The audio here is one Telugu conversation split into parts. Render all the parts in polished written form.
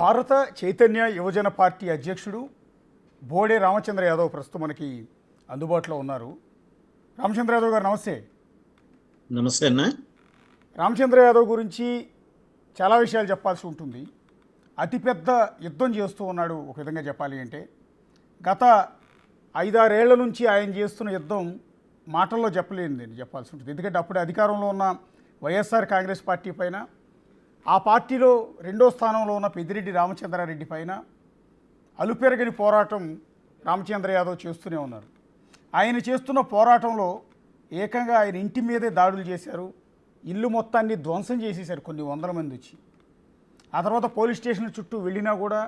భారత చైతన్య యువజన పార్టీ అధ్యక్షుడు బోడే రామచంద్ర యాదవ్ ప్రస్తుతం మనకి అందుబాటులో ఉన్నారు. రామచంద్ర యాదవ్ గారు నమస్తే. నమస్తే అన్న. రామచంద్ర యాదవ్ గురించి చాలా విషయాలు చెప్పాల్సి ఉంటుంది. అతిపెద్ద యుద్ధం చేస్తూ ఉన్నాడు ఒక విధంగా చెప్పాలి అంటే. గత 5-6 ఏళ్ల నుంచి ఆయన చేస్తున్న యుద్ధం మాటల్లో చెప్పలేనిది చెప్పాల్సి ఉంటుంది. ఎందుకంటే అప్పుడు అధికారంలో ఉన్న వైఎస్ఆర్ కాంగ్రెస్ పార్టీ పైన, ఆ పార్టీలో రెండో స్థానంలో ఉన్న పెద్దిరెడ్డి రామచంద్రారెడ్డి పైన అలుపెరగని పోరాటం రామచంద్ర యాదవ్ చేస్తూనే ఉన్నారు. ఆయన చేస్తున్న పోరాటంలో ఏకంగా ఆయన ఇంటి మీదే దాడులు చేశారు. ఇల్లు మొత్తాన్ని ధ్వంసం చేసేశారు కొన్ని వందల మంది వచ్చి. ఆ తర్వాత పోలీస్ స్టేషన్ చుట్టూ వెళ్ళినా కూడా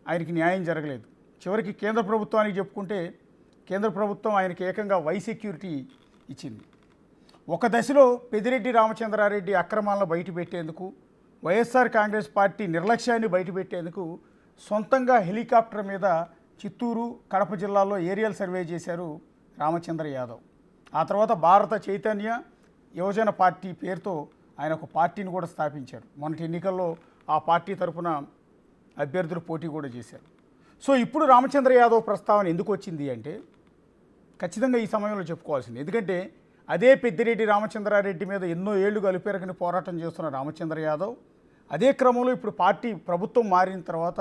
ఆయనకి న్యాయం జరగలేదు. చివరికి కేంద్ర ప్రభుత్వానికి చెప్పుకుంటే కేంద్ర ప్రభుత్వం ఆయనకి ఏకంగా వై సెక్యూరిటీ ఇచ్చింది. ఒక దశలో పెద్దిరెడ్డి రామచంద్రారెడ్డి అక్రమాలను బయటపెట్టేందుకు, వైఎస్ఆర్ కాంగ్రెస్ పార్టీ నిర్లక్ష్యాన్ని బయటపెట్టేందుకు సొంతంగా హెలికాప్టర్ మీద చిత్తూరు, కడప జిల్లాల్లో ఏరియల్ సర్వే చేశారు రామచంద్ర యాదవ్. ఆ తర్వాత భారత చైతన్య యువజన పార్టీ పేరుతో ఆయన ఒక పార్టీని కూడా స్థాపించారు. మొన్నటి ఎన్నికల్లో ఆ పార్టీ తరఫున అభ్యర్థులు పోటీ కూడా చేశారు. సో ఇప్పుడు రామచంద్ర యాదవ్ ప్రస్తావన ఎందుకు వచ్చింది అంటే ఖచ్చితంగా ఈ సమయంలో చెప్పుకోవాల్సింది. ఎందుకంటే అదే పెద్దిరెడ్డి రామచంద్రారెడ్డి మీద ఎన్నో ఏళ్లుగా అలుపెరగని పోరాటం చేస్తున్న రామచంద్ర యాదవ్ అదే క్రమంలో ఇప్పుడు పార్టీ ప్రభుత్వం మారిన తర్వాత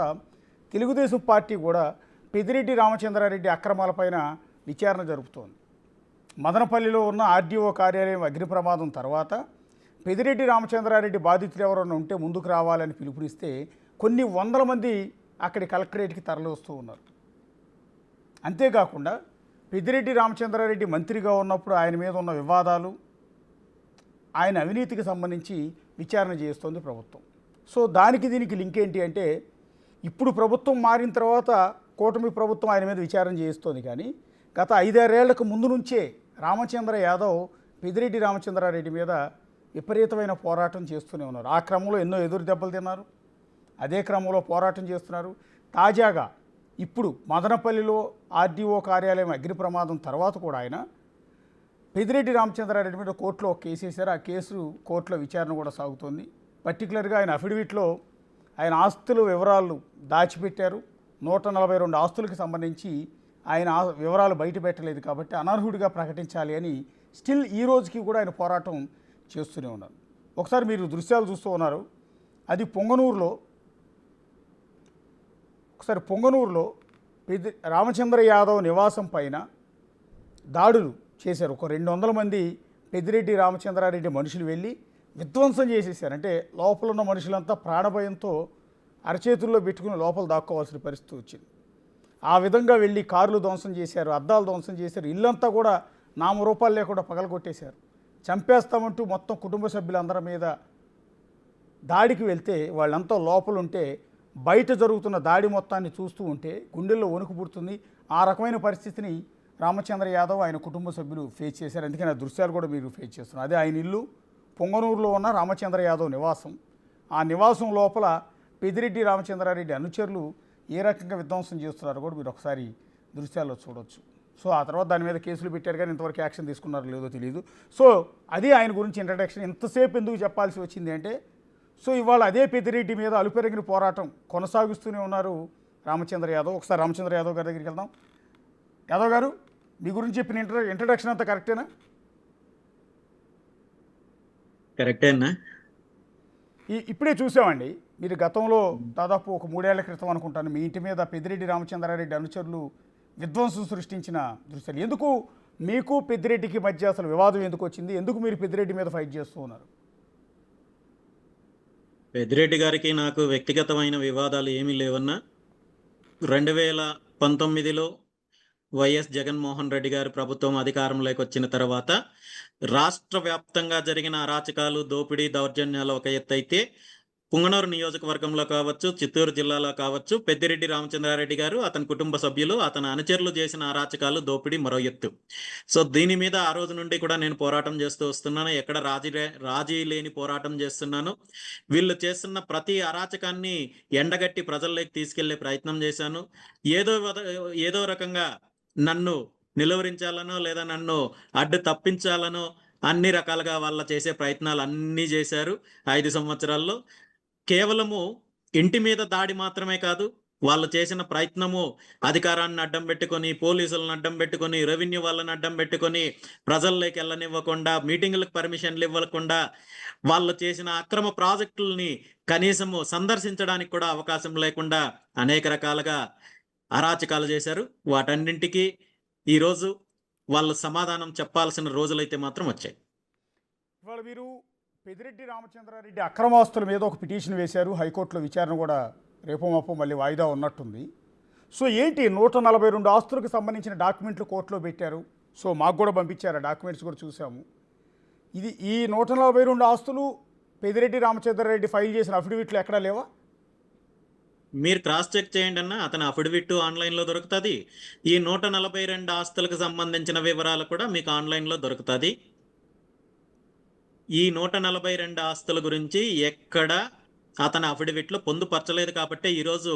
తెలుగుదేశం పార్టీ కూడా పెద్దిరెడ్డి రామచంద్రారెడ్డి అక్రమాలపైన విచారణ జరుపుతోంది. మదనపల్లిలో ఉన్న ఆర్డీఓ కార్యాలయం అగ్ని ప్రమాదం తర్వాత పెద్దిరెడ్డి రామచంద్రారెడ్డి బాధితులు ఎవరైనా ఉంటే ముందుకు రావాలని పిలుపునిస్తే కొన్ని వందల మంది అక్కడి కలెక్టరేట్కి తరలి వస్తూ ఉన్నారు. అంతేకాకుండా పెద్దిరెడ్డి రామచంద్రారెడ్డి మంత్రిగా ఉన్నప్పుడు ఆయన మీద ఉన్న వివాదాలు, ఆయన అవినీతికి సంబంధించి విచారణ చేస్తోంది ప్రభుత్వం. సో దానికి దీనికి లింక్ ఏంటి అంటే ఇప్పుడు ప్రభుత్వం మారిన తర్వాత కూటమి ప్రభుత్వం ఆయన మీద విచారణ చేస్తోంది. కానీ గత 5-6 ఏళ్లకు ముందు నుంచే రామచంద్ర యాదవ్ పెద్దిరెడ్డి రామచంద్రారెడ్డి మీద విపరీతమైన పోరాటం చేస్తూనే ఉన్నారు. ఆ క్రమంలో ఎన్నో ఎదురు దెబ్బలు తిన్నారు. అదే క్రమంలో పోరాటం చేస్తున్నారు. తాజాగా ఇప్పుడు మదనపల్లిలో ఆర్డీఓ కార్యాలయం అగ్ని ప్రమాదం తర్వాత కూడా ఆయన పెద్దిరెడ్డి రామచంద్రారెడ్డి మీద కోర్టులో ఒక కేసు వేశారు. ఆ కేసు కోర్టులో విచారణ కూడా సాగుతోంది. పర్టికులర్గా ఆయన అఫిడవిట్లో ఆయన ఆస్తుల వివరాలు దాచిపెట్టారు. 142 ఆస్తులకు సంబంధించి ఆయన వివరాలు బయట పెట్టలేదు కాబట్టి అనర్హుడిగా ప్రకటించాలి అని స్టిల్ ఈ రోజుకి కూడా ఆయన పోరాటం చేస్తూనే ఉన్నారు. ఒకసారి మీరు దృశ్యాలు చూస్తూ ఉన్నారు. అది పొంగనూరులో రామచంద్ర యాదవ్ నివాసం పైన దాడులు చేశారు. ఒక 200 మంది పెద్దిరెడ్డి రామచంద్రారెడ్డి మనుషులు వెళ్ళి విధ్వంసం చేసేసారు. అంటే లోపల ఉన్న మనుషులంతా ప్రాణభయంతో అరచేతుల్లో పెట్టుకుని లోపల దాక్కోవాల్సిన పరిస్థితి వచ్చింది. ఆ విధంగా వెళ్ళి కార్లు ధ్వంసం చేశారు, అద్దాలు ధ్వంసం చేశారు, ఇల్లంతా కూడా నామరూపాలు లేకుండా పగలగొట్టేశారు. చంపేస్తామంటూ మొత్తం కుటుంబ సభ్యులందరి మీద దాడికి వెళ్తే వాళ్ళంతా లోపల ఉంటే బయట జరుగుతున్న దాడి మొత్తాన్ని చూస్తూ ఉంటే గుండెల్లో వణుకు పుడుతుంది. ఆ రకమైన పరిస్థితిని రామచంద్ర యాదవ్ ఆయన కుటుంబ సభ్యులు ఫేస్ చేశారు. అందుకని ఆ దృశ్యాలు కూడా మీరు ఫేస్ చేస్తున్నారు. అదే ఆయన ఇల్లు పొంగనూరులో ఉన్న రామచంద్ర యాదవ్ నివాసం. ఆ నివాసం లోపల పెద్దిరెడ్డి రామచంద్రారెడ్డి అనుచరులు ఏ రకంగా విధ్వంసం చేస్తున్నారో కూడా మీరు ఒకసారి దృశ్యాల్లో చూడవచ్చు. సో ఆ తర్వాత దాని మీద కేసులు పెట్టారు కానీ ఇంతవరకు యాక్షన్ తీసుకున్నారో లేదో తెలియదు. సో అది ఆయన గురించి ఇంట్రడక్షన్. ఇంతసేపు ఎందుకు చెప్పాల్సి వచ్చింది అంటే సో ఇవాళ అదే పెద్దిరెడ్డి మీద అలుపెరగిన పోరాటం కొనసాగిస్తూనే ఉన్నారు రామచంద్ర యాదవ్. ఒకసారి రామచంద్ర యాదవ్ గారి దగ్గరికి వెళ్దాం. యాదవ్ గారు, మీ గురించి చెప్పిన ఇంట్రడక్షన్ అంతా కరెక్టేనా? కరెక్టేనా? ఇప్పుడే చూసామండి, మీరు గతంలో దాదాపు ఒక 3 ఏళ్ల క్రితం అనుకుంటాను మీ ఇంటి మీద పెద్దిరెడ్డి రామచంద్రారెడ్డి అనుచరులు విధ్వంసం సృష్టించిన దృశ్యాలు. ఎందుకు మీకు పెద్దిరెడ్డికి మధ్య అసలు వివాదం ఎందుకు వచ్చింది? ఎందుకు మీరు పెద్దిరెడ్డి మీద ఫైట్ చేస్తూ ఉన్నారు? పెద్దిరెడ్డి గారికి నాకు వ్యక్తిగతమైన వివాదాలు ఏమీ లేవన్నా. 2019లో వైఎస్ జగన్మోహన్ రెడ్డి గారి ప్రభుత్వం అధికారంలోకి వచ్చిన తర్వాత రాష్ట్ర వ్యాప్తంగా జరిగిన అరాచకాలు, దోపిడీ, దౌర్జన్యాలు ఒక ఎత్తు అయితే పుంగనూరు నియోజకవర్గంలో కావచ్చు, చిత్తూరు జిల్లాలో కావచ్చు, పెద్దిరెడ్డి రామచంద్రారెడ్డి గారు, అతని కుటుంబ సభ్యులు, అతని అనుచరులు చేసిన అరాచకాలు, దోపిడీ మరో ఎత్తు. సో దీని మీద ఆ రోజు నుండి కూడా నేను పోరాటం చేస్తూ వస్తున్నాను. ఎక్కడ రాజీ లేని పోరాటం చేస్తున్నాను. వీళ్ళు చేస్తున్న ప్రతి అరాచకాన్ని ఎండగట్టి ప్రజల్లోకి తీసుకెళ్లే ప్రయత్నం చేశాను. ఏదో రకంగా నన్ను నిలువరించాలనో లేదా నన్ను అడ్డు తప్పించాలనో అన్ని రకాలుగా వాళ్ళ చేసే ప్రయత్నాలు అన్నీ చేశారు 5 సంవత్సరాల్లో. కేవలము ఇంటి మీద దాడి మాత్రమే కాదు, వాళ్ళు చేసిన ప్రయత్నము అధికారాన్ని అడ్డం పెట్టుకొని, పోలీసులను అడ్డం పెట్టుకొని, రెవెన్యూ వాళ్ళని అడ్డం పెట్టుకొని, ప్రజల్లోకి వెళ్ళనివ్వకుండా, మీటింగులకు పర్మిషన్లు ఇవ్వకుండా, వాళ్ళు చేసిన అక్రమ ప్రాజెక్టుల్ని కనీసము సందర్శించడానికి కూడా అవకాశం లేకుండా అనేక రకాలుగా అరాచకాలు చేశారు. వాటన్నింటికి ఈరోజు వాళ్ళు సమాధానం చెప్పాల్సిన రోజులైతే మాత్రం వచ్చాయి. ఇవాళ మీరు పెద్దిరెడ్డి రామచంద్రారెడ్డి అక్రమాస్తుల మీద ఒక పిటిషన్ వేశారు. హైకోర్టులో విచారణ కూడా రేపో మాపో మళ్ళీ వాయిదా ఉన్నట్టుంది. సో ఏంటి 142 ఆస్తులకు సంబంధించిన డాక్యుమెంట్లు కోర్టులో పెట్టారు. సో మాకు కూడా పంపించారు, డాక్యుమెంట్స్ కూడా చూసాము. ఇది ఈ 142 ఆస్తులు పెద్దిరెడ్డి రామచంద్రారెడ్డి ఫైల్ చేసిన అఫిడవిట్లు ఎక్కడా లేవా? మీరు క్రాస్ చెక్ చేయండి అన్న, అతని అఫిడవిట్ ఆన్లైన్లో దొరుకుతుంది. ఈ 142 ఆస్తులకు సంబంధించిన వివరాలు కూడా మీకు ఆన్లైన్లో దొరుకుతుంది. ఈ 142 ఆస్తుల గురించి ఎక్కడ అతని అఫిడవిట్లో పొందుపరచలేదు కాబట్టి ఈరోజు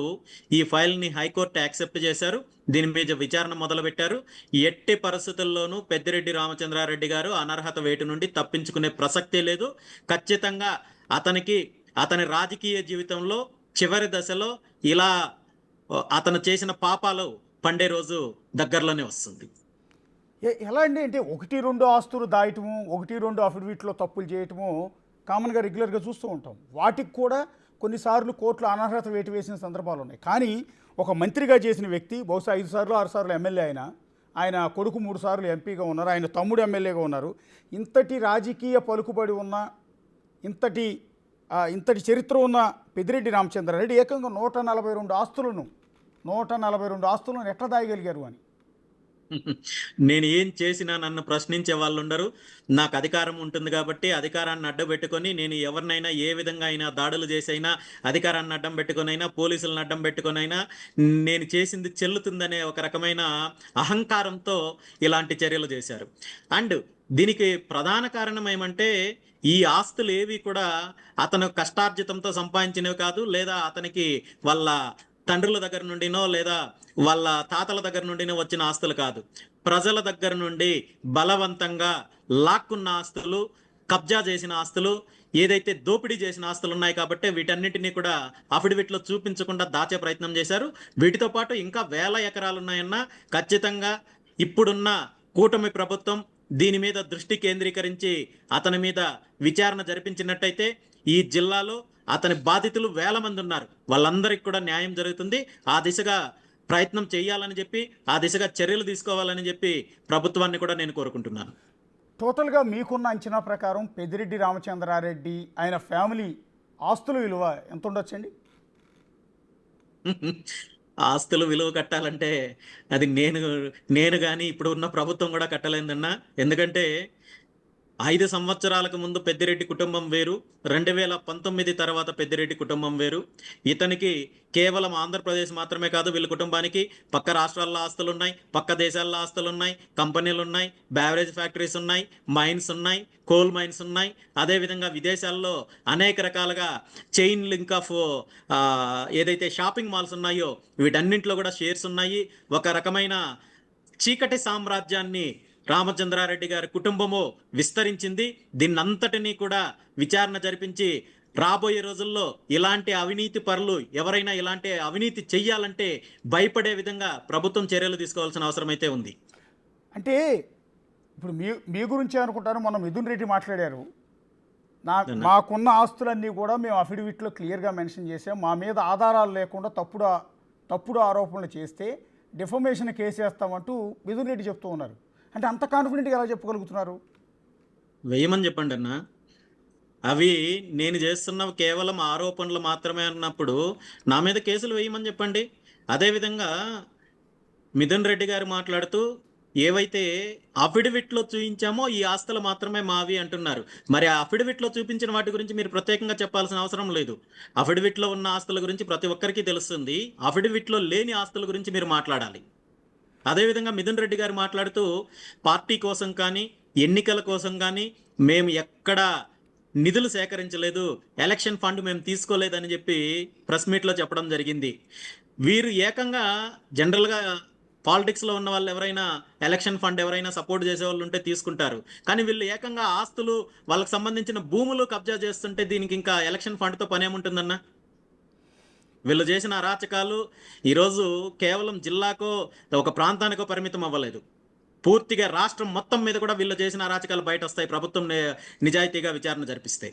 ఈ ఫైల్ని హైకోర్టు యాక్సెప్ట్ చేశారు. దీని మీద విచారణ మొదలుపెట్టారు. ఎట్టి పరిస్థితుల్లోనూ పెద్దిరెడ్డి రామచంద్రారెడ్డి గారు అనర్హత వేటు నుండి తప్పించుకునే ప్రసక్తే లేదు. ఖచ్చితంగా అతని రాజకీయ జీవితంలో చివరి దశలో ఇలా అతను చేసిన పాపాలు పండే రోజు దగ్గరలోనే వస్తుంది. ఎలా అండి అంటే 1-2 ఆస్తులు దాయటము, 1-2 అఫిడవిట్లో తప్పులు చేయటము కామన్గా రెగ్యులర్గా చూస్తూ ఉంటాం. వాటికి కూడా కొన్నిసార్లు కోర్టులో అనర్హత వేటు వేసిన సందర్భాలు ఉన్నాయి. కానీ ఒక మంత్రిగా చేసిన వ్యక్తి బహుశా 5 సార్లు 6 సార్లు ఎమ్మెల్యే ఆయన కొడుకు 3 సార్లు ఎంపీగా ఉన్నారు, ఆయన తమ్ముడు ఎమ్మెల్యేగా ఉన్నారు. ఇంతటి రాజకీయ పలుకుబడి ఉన్న ఇంతటి చరిత్ర ఉన్న పెద్దిరెడ్డి రామచంద్రారెడ్డి ఏకంగా 142 ఆస్తులను ఎట్లా దాయగలిగారు అని. నేను ఏం చేసినా నన్ను ప్రశ్నించే వాళ్ళు ఉండరు. నాకు అధికారం ఉంటుంది కాబట్టి అధికారాన్ని అడ్డం పెట్టుకొని నేను ఎవరినైనా ఏ విధంగా అయినా దాడులు చేసైనా, అధికారాన్ని అడ్డం పెట్టుకొనైనా, పోలీసులను అడ్డం పెట్టుకొనైనా నేను చేసింది చెల్లుతుందనే ఒక రకమైన అహంకారంతో ఇలాంటి చర్యలు చేశారు. అండ్ దీనికి ప్రధాన కారణం ఏమంటే ఈ ఆస్తులు ఏవి కూడా అతను కష్టార్జితంతో సంపాదించినవి కాదు, లేదా అతనికి వాళ్ళ తండ్రుల దగ్గర నుండినో లేదా వాళ్ళ తాతల దగ్గర నుండినో వచ్చిన ఆస్తులు కాదు. ప్రజల దగ్గర నుండి బలవంతంగా లాక్కున్న ఆస్తులు, కబ్జా చేసిన ఆస్తులు, ఏదైతే దోపిడీ చేసిన ఆస్తులు ఉన్నాయి కాబట్టి వీటన్నిటినీ కూడా అఫిడవిట్లో చూపించకుండా దాచే ప్రయత్నం చేశారు. వీటితో పాటు ఇంకా వేల ఎకరాలు ఉన్నాయన్నా ఖచ్చితంగా ఇప్పుడున్న కూటమి ప్రభుత్వం దీని మీద దృష్టి కేంద్రీకరించి అతని మీద విచారణ జరిపించినట్టయితే ఈ జిల్లాలో అతని బాధితులు వేల మంది ఉన్నారు, వాళ్ళందరికీ కూడా న్యాయం జరుగుతుంది. ఆ దిశగా ప్రయత్నం చేయాలని చెప్పి, ఆ దిశగా చర్యలు తీసుకోవాలని చెప్పి ప్రభుత్వాన్ని కూడా నేను కోరుకుంటున్నాను. టోటల్గా మీకున్న అంచనా ప్రకారం పెద్దిరెడ్డి రామచంద్రారెడ్డి ఆయన ఫ్యామిలీ ఆస్తుల విలువ ఎంత ఉండొచ్చండి? ఆస్తులు విలువ కట్టాలంటే అది నేను కానీ ఇప్పుడు ఉన్న ప్రభుత్వం కూడా కట్టలేదన్నా. ఎందుకంటే 5 సంవత్సరాలకు ముందు పెద్దిరెడ్డి కుటుంబం వేరు, 2019 తర్వాత పెద్దిరెడ్డి కుటుంబం వేరు. ఇతనికి కేవలం ఆంధ్రప్రదేశ్ మాత్రమే కాదు, వీళ్ళ కుటుంబానికి పక్క రాష్ట్రాల్లో ఆస్తులు ఉన్నాయి, పక్క దేశాల్లో ఆస్తులు ఉన్నాయి, కంపెనీలు ఉన్నాయి, బ్యావరేజ్ ఫ్యాక్టరీస్ ఉన్నాయి, మైన్స్ ఉన్నాయి, కోల్ మైన్స్ ఉన్నాయి. అదేవిధంగా విదేశాల్లో అనేక రకాలుగా చైన్ లింక్ ఆఫ్ ఏదైతే షాపింగ్ మాల్స్ ఉన్నాయో వీటన్నింటిలో కూడా షేర్స్ ఉన్నాయి. ఒక రకమైన చీకటి సామ్రాజ్యాన్ని రామచంద్రారెడ్డి గారి కుటుంబము విస్తరించింది. దీన్నంతటినీ కూడా విచారణ జరిపించి రాబోయే రోజుల్లో ఇలాంటి అవినీతి పరులు ఎవరైనా ఇలాంటి అవినీతి చెయ్యాలంటే భయపడే విధంగా ప్రభుత్వం చర్యలు తీసుకోవాల్సిన అవసరం అయితే ఉంది. అంటే ఇప్పుడు మీ గురించి అనుకుంటాను, మొన్న మిథున్ రెడ్డి మాట్లాడారు, మాకున్న ఆస్తులన్నీ కూడా మేము అఫిడవిట్లో క్లియర్గా మెన్షన్ చేసాం, మా మీద ఆధారాలు లేకుండా తప్పుడు ఆరోపణలు చేస్తే డిఫమేషన్ కేసు వేస్తామంటూ మిథున్ రెడ్డి చెప్తూ ఉన్నారు. అంటే అంత కాన్ఫిడెంట్గా ఎలా చెప్పగలుగుతున్నారు? వేయమని చెప్పండి అన్న. అవి నేను చేస్తున్నవి కేవలం ఆరోపణలు మాత్రమే అన్నప్పుడు నా మీద కేసులు వేయమని చెప్పండి. అదేవిధంగా మిథున్ రెడ్డి గారు మాట్లాడుతూ ఏవైతే అఫిడవిట్లో చూపించామో ఈ ఆస్తులు మాత్రమే మావి అంటున్నారు. మరి ఆ అఫిడవిట్లో చూపించిన వాటి గురించి మీరు ప్రత్యేకంగా చెప్పాల్సిన అవసరం లేదు. అఫిడవిట్లో ఉన్న ఆస్తుల గురించి ప్రతి ఒక్కరికి తెలుస్తుంది. అఫిడవిట్లో లేని ఆస్తుల గురించి మీరు మాట్లాడాలి. అదేవిధంగా మిథున్ రెడ్డి గారు మాట్లాడుతూ పార్టీ కోసం కానీ ఎన్నికల కోసం కానీ మేము ఎక్కడా నిధులు సేకరించలేదు, ఎలక్షన్ ఫండ్ మేము తీసుకోలేదని చెప్పి ప్రెస్ మీట్లో చెప్పడం జరిగింది. వీరు ఏకంగా జనరల్గా పాలిటిక్స్లో ఉన్న వాళ్ళు ఎవరైనా ఎలక్షన్ ఫండ్ ఎవరైనా సపోర్ట్ చేసే వాళ్ళు ఉంటే తీసుకుంటారు. కానీ వీళ్ళు ఏకంగా ఆస్తులు, వాళ్ళకి సంబంధించిన భూములు కబ్జా చేస్తుంటే దీనికి ఇంకా ఎలక్షన్ ఫండ్తో పనేముంటుందన్న? వీళ్ళు చేసిన అరాచకాలు ఈరోజు కేవలం జిల్లాకో ఒక ప్రాంతానికో పరిమితం అవ్వలేదు. పూర్తిగా రాష్ట్రం మొత్తం మీద కూడా వీళ్ళు చేసిన అరాచకాలు బయట వస్తాయి ప్రభుత్వం నిజాయితీగా విచారణ జరిపిస్తే.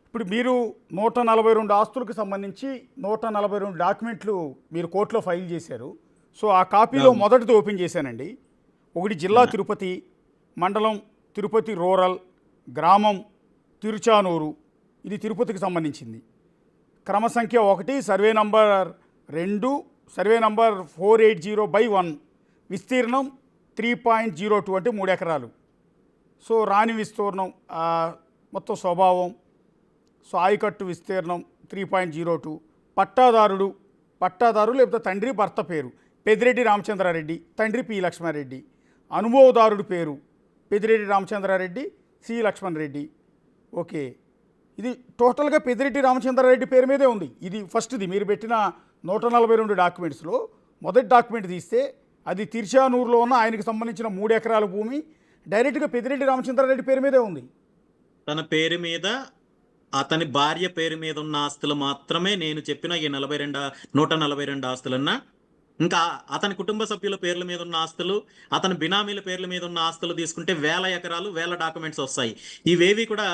ఇప్పుడు మీరు 142 ఆస్తులకు సంబంధించి 142 డాక్యుమెంట్లు మీరు కోర్టులో ఫైల్ చేశారు. సో ఆ కాపీలో మొదటిది ఓపెన్ చేశానండి. ఒకటి జిల్లా తిరుపతి, మండలం తిరుపతి రూరల్, గ్రామం తిరుచానూరు, ఇది తిరుపతికి సంబంధించింది. క్రమ సంఖ్య 1, సర్వే నంబర్ 2, సర్వే నంబర్ 480/1, విస్తీర్ణం 3.02 అంటే 3 ఎకరాలు. సో రాణి విస్తీర్ణం మొత్తం స్వభావం, సో ఆయకట్టు విస్తీర్ణం 3.02. పట్టాదారు లేకపోతే తండ్రి భర్త పేరు పెద్దిరెడ్డి రామచంద్రారెడ్డి, తండ్రి పి లక్ష్మారెడ్డి. అనుభవదారుడి పేరు పెద్దిరెడ్డి రామచంద్రారెడ్డి, సి లక్ష్మణ్ రెడ్డి. ఓకే, ఇది టోటల్గా పెద్దిరెడ్డి రామచంద్రారెడ్డి పేరు మీదే ఉంది. ఇది ఫస్ట్ది మీరు పెట్టిన 142 డాక్యుమెంట్స్లో మొదటి డాక్యుమెంట్ తీస్తే అది తిరుచానూరులో ఉన్న ఆయనకు సంబంధించిన 3 ఎకరాల భూమి డైరెక్ట్గా పెద్దిరెడ్డి రామచంద్రారెడ్డి పేరు మీదే ఉంది. తన పేరు మీద, అతని భార్య పేరు మీద ఉన్న ఆస్తులు మాత్రమే నేను చెప్పిన ఈ 142 ఆస్తులన్నా. ఇంకా అతని కుటుంబ సభ్యుల పేర్ల మీద ఉన్న ఆస్తులు, అతని బినామీల పేర్ల మీద ఉన్న ఆస్తులు తీసుకుంటే 1000 ఎకరాలు, 1000 డాక్యుమెంట్స్ వస్తాయి. ఇవేవి కూడా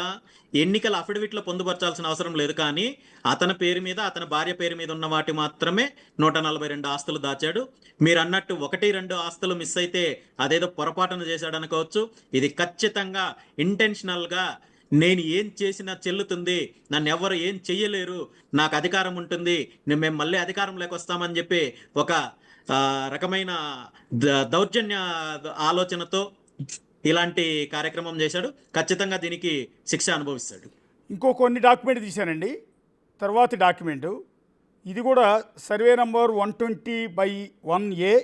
ఎన్నికల అఫిడవిట్లో పొందుపరచాల్సిన అవసరం లేదు. కానీ అతని పేరు మీద, అతని భార్య పేరు మీద ఉన్న వాటి మాత్రమే 142 ఆస్తులు దాచాడు. మీరు అన్నట్టు 1-2 ఆస్తులు మిస్ అయితే అదేదో పొరపాటున చేశాడు అనుకోవచ్చు. ఇది ఖచ్చితంగా ఇంటెన్షనల్గా నేను ఏం చేసినా చెల్లుతుంది, నన్ను ఎవరు ఏం చెయ్యలేరు, నాకు అధికారం ఉంటుంది, మేము మళ్ళీ అధికారంలోకి వస్తామని చెప్పి ఒక రకమైన దౌర్జన్య ఆలోచనతో ఇలాంటి కార్యక్రమం చేశాడు. ఖచ్చితంగా దీనికి శిక్ష అనుభవిస్తాడు. ఇంకో కొన్ని డాక్యుమెంట్ తీశానండి. తర్వాతి డాక్యుమెంటు ఇది కూడా సర్వే నంబర్ 120/1A,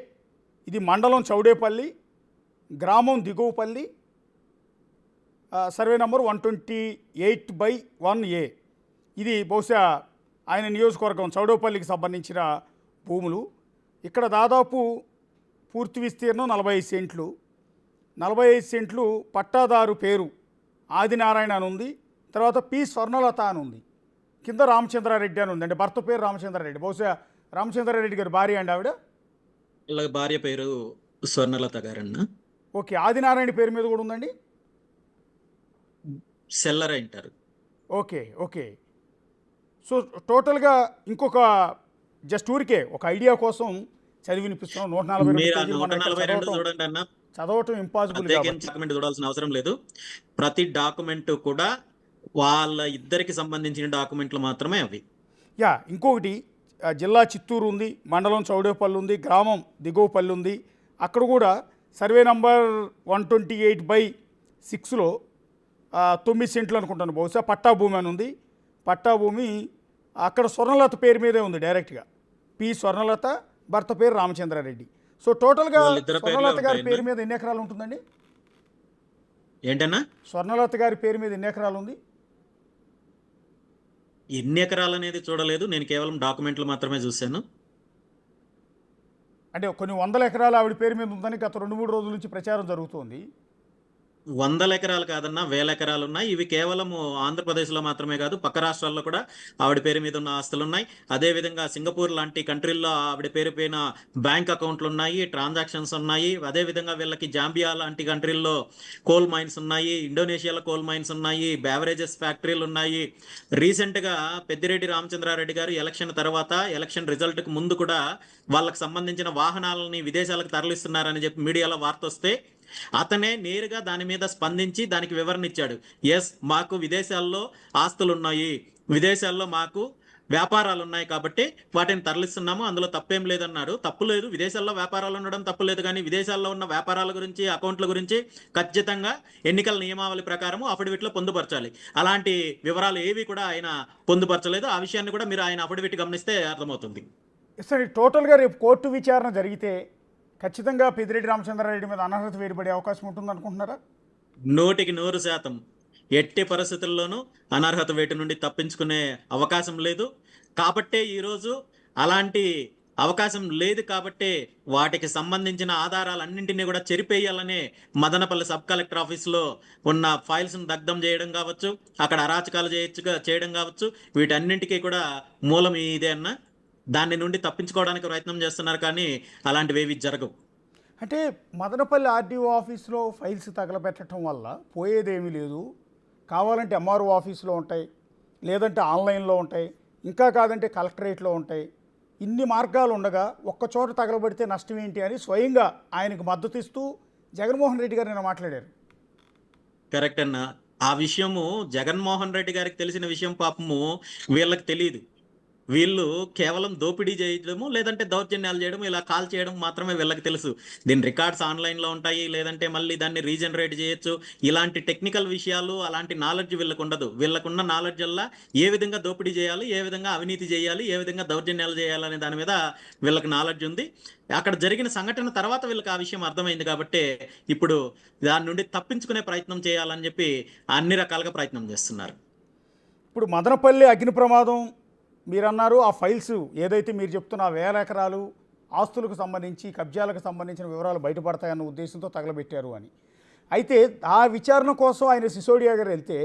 ఇది మండలం చౌడేపల్లి, గ్రామం దిగువపల్లి, సర్వే నంబర్ 128/1A. ఇది బహుశా ఆయన నియోజకవర్గం చౌడేపల్లికి సంబంధించిన భూములు. ఇక్కడ దాదాపు పూర్తి విస్తీర్ణం 45 సెంట్లు. 45 సెంట్లు పట్టాదారు పేరు ఆదినారాయణ అని ఉంది. తర్వాత పి స్వర్ణలత అని ఉంది. కింద రామచంద్రారెడ్డి అని ఉంది. అంటే భర్త పేరు రామచంద్రారెడ్డి, బహుశా రామచంద్రారెడ్డి గారి భార్య అండి ఆవిడ. వీళ్ళ భార్య పేరు స్వర్ణలత గారన్న. ఓకే, ఆదినారాయణ పేరు మీద కూడా ఉందండి. సెల్లర్ అంటారు. ఓకే. సో టోటల్గా ఇంకొక జస్ట్ ఊరికే ఒక ఐడియా కోసం చదివి వినిపిస్తున్నాం. 142 చూడండి అన్న. చదవటం ఇంపాసిబుల్. డాక్యుమెంట్ చూడాల్సిన అవసరం లేదు. ప్రతి డాక్యుమెంట్ కూడా వాళ్ళ ఇద్దరికి సంబంధించిన డాక్యుమెంట్లు మాత్రమే అవి. ఇంకొకటి జిల్లా చిత్తూరు ఉంది, మండలం చౌడేపల్లి ఉంది, గ్రామం దిగువపల్లి ఉంది. అక్కడ కూడా సర్వే నంబర్ 128/6లో 9 సెంట్లు అనుకుంటాను, బహుశా పట్టా భూమి అని ఉంది. పట్టా భూమి అక్కడ స్వర్ణలత పేరు మీదే ఉంది డైరెక్ట్గా. పి స్వర్ణలత, భర్త పేరు రామచంద్రారెడ్డి. సో టోటల్గా స్వర్ణలత గారి పేరు మీద ఎన్ని ఎకరాలు ఉంటుందండి? ఏంటన్నా? స్వర్ణలత గారి పేరు మీద ఎన్ని ఎకరాలు ఉంది? ఎన్ని ఎకరాలు అనేది చూడలేదు నేను, కేవలం డాక్యుమెంట్లు మాత్రమే చూశాను. అంటే కొన్ని 100 ఎకరాలు ఆవిడ పేరు మీద ఉందని గత 2-3 రోజుల నుంచి ప్రచారం జరుగుతోంది. 100 ఎకరాలు కాదన్నా, 1000 ఎకరాలు ఉన్నాయి. ఇవి కేవలం ఆంధ్రప్రదేశ్లో మాత్రమే కాదు, పక్క రాష్ట్రాల్లో కూడా ఆవిడ పేరు మీద ఉన్న ఆస్తులు ఉన్నాయి. అదేవిధంగా సింగపూర్ లాంటి కంట్రీల్లో ఆవిడ పేరు పైన బ్యాంక్ అకౌంట్లు ఉన్నాయి, ట్రాన్సాక్షన్స్ ఉన్నాయి. అదేవిధంగా వీళ్ళకి జాంబియా లాంటి కంట్రీల్లో కోల్ మైన్స్ ఉన్నాయి, ఇండోనేషియాలో కోల్ మైన్స్ ఉన్నాయి, బ్యావరేజెస్ ఫ్యాక్టరీలు ఉన్నాయి. రీసెంట్గా పెద్దిరెడ్డి రామచంద్రారెడ్డి గారు ఎలక్షన్ తర్వాత, ఎలక్షన్ రిజల్ట్కి ముందు కూడా వాళ్ళకి సంబంధించిన వాహనాలని విదేశాలకు తరలిస్తున్నారని చెప్పి మీడియాలో వార్త వస్తే అతనే నేరుగా దాని మీద స్పందించి దానికి వివరణ ఇచ్చాడు. ఎస్, మాకు విదేశాల్లో ఆస్తులు ఉన్నాయి, విదేశాల్లో మాకు వ్యాపారాలు ఉన్నాయి కాబట్టి వాటిని తరలిస్తున్నాము, అందులో తప్పేం లేదన్నాడు. తప్పు లేదు, విదేశాల్లో వ్యాపారాలు ఉండడం తప్పు లేదు. కానీ విదేశాల్లో ఉన్న వ్యాపారాల గురించి, అకౌంట్ల గురించి ఖచ్చితంగా ఎన్నికల నియమావళి ప్రకారము అఫిడవిట్లో పొందుపరచాలి. అలాంటి వివరాలు ఏవి కూడా ఆయన పొందుపరచలేదు. ఆ విషయాన్ని కూడా మీరు ఆయన అఫిడవిట్ గమనిస్తే అర్థమవుతుంది. సార్, టోటల్గా రేపు కోర్టు విచారణ జరిగితే ఖచ్చితంగా పెద్దిరెడ్డి రామచంద్రారెడ్డి మీద అనర్హత వేయబడే అవకాశం ఉంటుంది అనుకుంటున్నారా? 100% ఎట్టి పరిస్థితుల్లోనూ అనర్హత వేటు నుండి తప్పించుకునే అవకాశం లేదు. కాబట్టే ఈరోజు అలాంటి అవకాశం లేదు కాబట్టే వాటికి సంబంధించిన ఆధారాలన్నింటినీ కూడా చెరిపేయాలనే మదనపల్లి సబ్ కలెక్టర్ ఆఫీస్లో ఉన్న ఫైల్స్ను దగ్ధం చేయడం కావచ్చు, అక్కడ అరాచకాలు చేయడం కావచ్చు, వీటన్నింటికీ కూడా మూలం ఇదే అన్న. దాని నుండి తప్పించుకోవడానికి ప్రయత్నం చేస్తున్నారు, కానీ అలాంటివేవి జరగవు. అంటే మదనపల్లి ఆర్డీఓ ఆఫీస్లో ఫైల్స్ తగలబెట్టడం వల్ల పోయేదేమీ లేదు. కావాలంటే ఎంఆర్ఓ ఆఫీస్లో ఉంటాయి, లేదంటే ఆన్లైన్లో ఉంటాయి, ఇంకా కాదంటే కలెక్టరేట్లో ఉంటాయి. ఇన్ని మార్గాలు ఉండగా ఒక్కచోట తగలబడితే నష్టం ఏంటి అని స్వయంగా ఆయనకు మద్దతు ఇస్తూ జగన్మోహన్ రెడ్డి గారు నిన్న మాట్లాడారు. కరెక్ట్ అన్న. ఆ విషయము జగన్మోహన్ రెడ్డి గారికి తెలిసిన విషయం పాపము వీళ్ళకి తెలియదు. వీళ్ళు కేవలం దోపిడీ చేయడము, లేదంటే దౌర్జన్యాలు చేయడం, ఇలా కాల్ చేయడం మాత్రమే వీళ్ళకి తెలుసు. దీని రికార్డ్స్ ఆన్లైన్లో ఉంటాయి, లేదంటే మళ్ళీ దాన్ని రీజనరేట్ చేయొచ్చు. ఇలాంటి టెక్నికల్ విషయాలు, అలాంటి నాలెడ్జ్ వీళ్ళకు ఉండదు. వీళ్ళకున్న నాలెడ్జ్ వల్ల ఏ విధంగా దోపిడీ చేయాలి, ఏ విధంగా అవినీతి చేయాలి, ఏ విధంగా దౌర్జన్యాలు చేయాలనే దాని మీద వీళ్ళకి నాలెడ్జ్ ఉంది. అక్కడ జరిగిన సంఘటన తర్వాత వీళ్ళకి ఆ విషయం అర్థమైంది కాబట్టి ఇప్పుడు దాని నుండి తప్పించుకునే ప్రయత్నం చేయాలని చెప్పి అన్ని రకాలుగా ప్రయత్నం చేస్తున్నారు. ఇప్పుడు మదనపల్లి అగ్ని ప్రమాదం మీరన్నారు, ఆ ఫైల్స్ ఏదైతే మీరు చెప్తున్న 1000 ఎకరాలు ఆస్తులకు సంబంధించి, కబ్జాలకు సంబంధించిన వివరాలు బయటపడతాయన్న ఉద్దేశంతో తగలబెట్టారు అని. అయితే ఆ విచారణ కోసం ఆయన సిసోడియా గారు వెళ్తే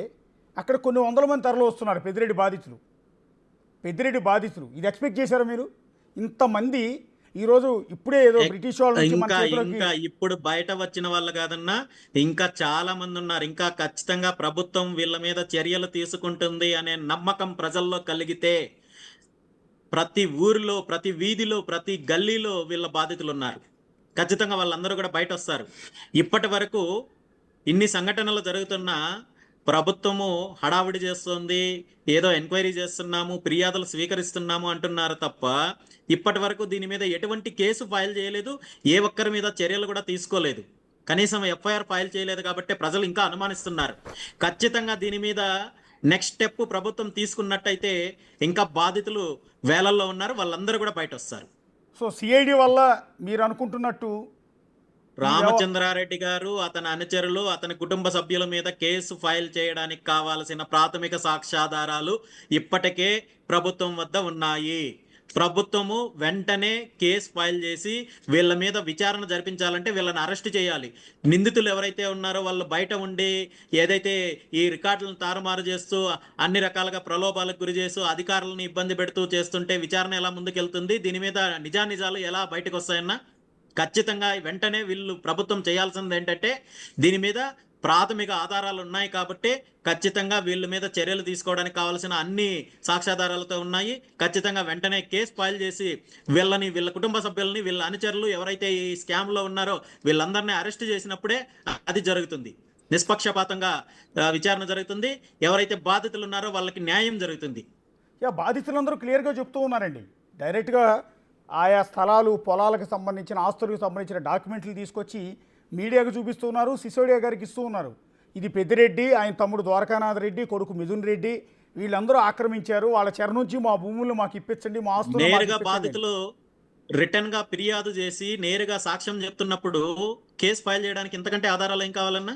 అక్కడ కొన్ని వందల మంది తరలి వస్తున్నారు పెద్దిరెడ్డి బాధితులు. ఇది ఎక్స్పెక్ట్ చేశారా మీరు? ఇంతమంది ఈరోజు ఇప్పుడే ఏదో బ్రిటిష్ వాళ్ళ నుంచి మన చేతిలోకి ఇంకా ఇప్పుడు బయట వచ్చిన వాళ్ళు కాదన్నా, ఇంకా చాలా మంది ఉన్నారు. ఇంకా ఖచ్చితంగా ప్రభుత్వం వీళ్ళ మీద చర్యలు తీసుకుంటుంది అనే నమ్మకం ప్రజల్లో కలిగితే ప్రతి ఊరిలో, ప్రతి వీధిలో, ప్రతి గల్లీలో వీళ్ళ బాధితులు ఉన్నారు. ఖచ్చితంగా వాళ్ళందరూ కూడా బయట వస్తారు. ఇప్పటి వరకు ఇన్ని సంఘటనలు జరుగుతున్నా ప్రభుత్వము హడావిడి చేస్తుంది, ఏదో ఎంక్వైరీ చేస్తున్నాము, ఫిర్యాదులు స్వీకరిస్తున్నాము అంటున్నారు తప్ప ఇప్పటి వరకు దీని మీద ఎటువంటి కేసు ఫైల్ చేయలేదు. ఏ ఒక్కరి మీద చర్యలు కూడా తీసుకోలేదు. కనీసం ఎఫ్ఐఆర్ ఫైల్ చేయలేదు కాబట్టి ప్రజలు ఇంకా అనుమానిస్తున్నారు. ఖచ్చితంగా దీని మీద నెక్స్ట్ స్టెప్ ప్రభుత్వం తీసుకున్నట్టయితే ఇంకా బాధితులు వేలల్లో ఉన్నారు, వాళ్ళందరూ కూడా బయట వస్తారు. సో సిఐడి వల్ల మీరు అనుకుంటున్నట్టు రామచంద్రారెడ్డి గారు, అతని అనుచరులు, అతని కుటుంబ సభ్యుల మీద కేసు ఫైల్ చేయడానికి కావాల్సిన ప్రాథమిక సాక్ష్యాధారాలు ఇప్పటికే ప్రభుత్వం వద్ద ఉన్నాయి. ప్రభుత్వము వెంటనే కేసు ఫైల్ చేసి వీళ్ళ మీద విచారణ జరిపించాలంటే వీళ్ళని అరెస్ట్ చేయాలి. నిందితులు ఎవరైతే ఉన్నారో వాళ్ళు బయట ఉండి ఏదైతే ఈ రికార్డులను తారుమారు చేస్తూ అన్ని రకాలుగా ప్రలోభాలకు గురి చేస్తూ అధికారులను ఇబ్బంది పెడుతూ చేస్తుంటే విచారణ ఎలా ముందుకెళ్తుంది, దీని మీద నిజానిజాలు ఎలా బయటకు వస్తాయన్నా ఖచ్చితంగా వెంటనే వీళ్ళు ప్రభుత్వం చేయాల్సింది ఏంటంటే దీని మీద ప్రాథమిక ఆధారాలు ఉన్నాయి కాబట్టి ఖచ్చితంగా వీళ్ళ మీద చర్యలు తీసుకోవడానికి కావాల్సిన అన్ని సాక్ష్యాధారాలతో ఉన్నాయి. ఖచ్చితంగా వెంటనే కేసు ఫైల్ చేసి వీళ్ళని, వీళ్ళ కుటుంబ సభ్యులని, వీళ్ళ అనుచరులు ఎవరైతే ఈ స్కామ్లో ఉన్నారో వీళ్ళందరినీ అరెస్ట్ చేసినప్పుడే అది జరుగుతుంది. నిష్పక్షపాతంగా విచారణ జరుగుతుంది. ఎవరైతే బాధితులు ఉన్నారో వాళ్ళకి న్యాయం జరుగుతుంది. బాధితులందరూ క్లియర్గా చెప్తూ ఉన్నారండి. డైరెక్ట్గా ఆయా స్థలాలు, పొలాలకు సంబంధించిన, ఆస్తులకు సంబంధించిన డాక్యుమెంట్లు తీసుకొచ్చి మీడియాకు చూపిస్తున్నారు, సిసోడియా గారికి ఇస్తూ ఉన్నారు. ఇది పెద్దిరెడ్డి, ఆయన తమ్ముడు ద్వారకానాథ్ రెడ్డి, కొడుకు మిథున్ రెడ్డి, వీళ్ళందరూ ఆక్రమించారు, వాళ్ళ చెర నుంచి మా భూములు మాకు ఇప్పించండి, మా ఆస్తులు. నేరుగా బాధితులు రిటర్న్ గా ఫిర్యాదు చేసి నేరుగా సాక్ష్యం చెప్తున్నప్పుడు కేసు ఫైల్ చేయడానికి ఇంతకంటే ఆధారాలు ఏం కావాలన్నా?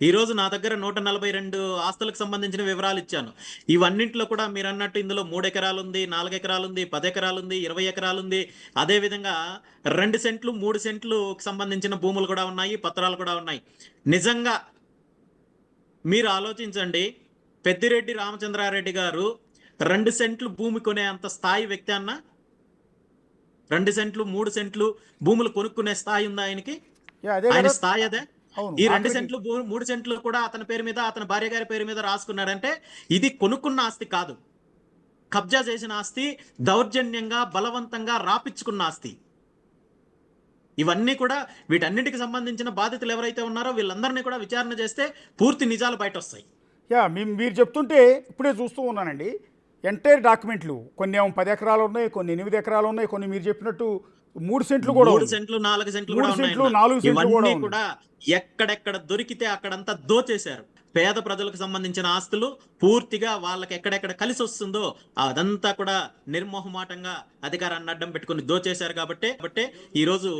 ఈ రోజు నా దగ్గర 142 ఆస్తులకు సంబంధించిన వివరాలు ఇచ్చాను. ఇవన్నింటిలో కూడా మీరు అన్నట్టు ఇందులో 3 ఎకరాలు ఉంది, 4 ఎకరాలు ఉంది, 10 ఎకరాలు ఉంది, 20 ఎకరాలు ఉంది. అదే విధంగా 2 సెంట్లు, 3 సెంట్లకు సంబంధించిన భూములు కూడా ఉన్నాయి, పత్రాలు కూడా ఉన్నాయి. నిజంగా మీరు ఆలోచించండి, పెద్దిరెడ్డి రామచంద్రారెడ్డి గారు 2 సెంట్లు భూమి కొనే అంత స్థాయి వ్యక్తి అన్న? 2 సెంట్లు, 3 సెంట్లు భూములు కొనుక్కునే స్థాయి ఉందా ఆయనకి? ఆయన స్థాయి అదే. ఈ 2 సెంట్లు, 3 సెంట్లు కూడా అతని పేరు మీద, అతని భార్య గారి పేరు మీద రాసుకున్నాడంటే ఇది కొనుక్కున్న ఆస్తి కాదు, కబ్జా చేసిన ఆస్తి, దౌర్జన్యంగా బలవంతంగా రాపిచ్చుకున్న ఆస్తి. ఇవన్నీ కూడా వీటన్నిటికి సంబంధించిన బాధితులు ఎవరైతే ఉన్నారో వీళ్ళందరినీ కూడా విచారణ చేస్తే పూర్తి నిజాలు బయట వస్తాయి. మీరు చెప్తుంటే ఇప్పుడే చూస్తూ ఉన్నానండి. ఎంటైర్ డాక్యుమెంట్లు కొన్ని 10 ఎకరాలు ఉన్నాయి, కొన్ని 8 ఎకరాలు ఉన్నాయి, కొన్ని మీరు చెప్పినట్టు 3 సెంట్లు కూడా, 3 సెంట్లు, 4 సెంట్లు కూడా ఉన్నాయి. ఇవన్నీ కూడా ఎక్కడెక్కడ దొరికితే అక్కడంతా దోచేశారు. పేద ప్రజలకు సంబంధించిన ఆస్తులు పూర్తిగా వాళ్ళకి ఎక్కడెక్కడ కలిసి వస్తుందో అదంతా కూడా నిర్మోహమాటంగా అధికారాన్ని అడ్డం పెట్టుకుని దోచేశారు. కాబట్టి ఈ రోజు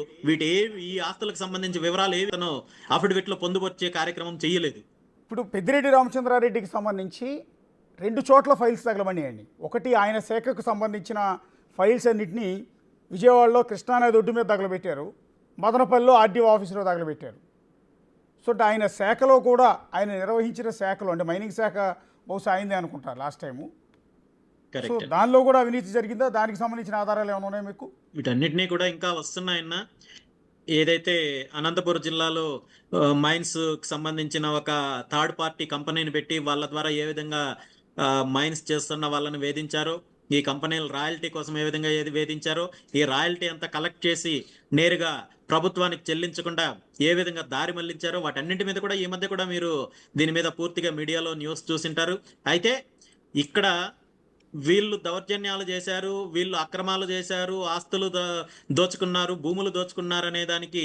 ఈ ఆస్తులకు సంబంధించిన వివరాలు ఏవి తను అఫిడవిట్లో పొందుపరిచే కార్యక్రమం చేయలేదు. ఇప్పుడు పెద్దిరెడ్డి రామచంద్రారెడ్డికి సంబంధించి 2 చోట్ల ఫైల్స్ తగలబడినాయండి. ఒకటి ఆయన శాఖకు సంబంధించిన ఫైల్స్ అన్నింటినీ విజయవాడలో కృష్ణానది ఒడ్డు మీద తగలబెట్టారు, మదనపల్లిలో ఆర్డీఓ ఆఫీసులో తగలబెట్టారు. సో ఆయన శాఖలో కూడా, ఆయన నిర్వహించిన శాఖలో, అంటే మైనింగ్ శాఖ బహుశా అయిందే అనుకుంటారు లాస్ట్ టైము, సో కరెక్ట్. దానిలో కూడా అవినీతి జరిగిందా? దానికి సంబంధించిన ఆధారాలు ఏమైనా ఉన్నాయా మీకు? వీటన్నిటిని కూడా ఇంకా వస్తున్నాయన్న. ఏదైతే అనంతపురం జిల్లాలో మైన్స్‌కి సంబంధించిన ఒక థర్డ్ పార్టీ కంపెనీని పెట్టి వాళ్ళ ద్వారా ఏ విధంగా మైన్స్ చేస్తున్న వాళ్ళని వేధించారో, ఈ కంపెనీలు రాయల్టీ కోసం ఏ విధంగా ఏది వేధించారో, ఈ రాయల్టీ అంతా కలెక్ట్ చేసి నేరుగా ప్రభుత్వానికి చెల్లించకుండా ఏ విధంగా దారి మళ్లించారో వాటన్నింటి మీద కూడా ఈ మధ్య కూడా మీరు దీని మీద పూర్తిగా మీడియాలో న్యూస్ చూసింటారు. అయితే ఇక్కడ వీళ్ళు దౌర్జన్యాలు చేశారు, వీళ్ళు అక్రమాలు చేశారు, ఆస్తులు దోచుకున్నారు, భూములు దోచుకున్నారు అనే దానికి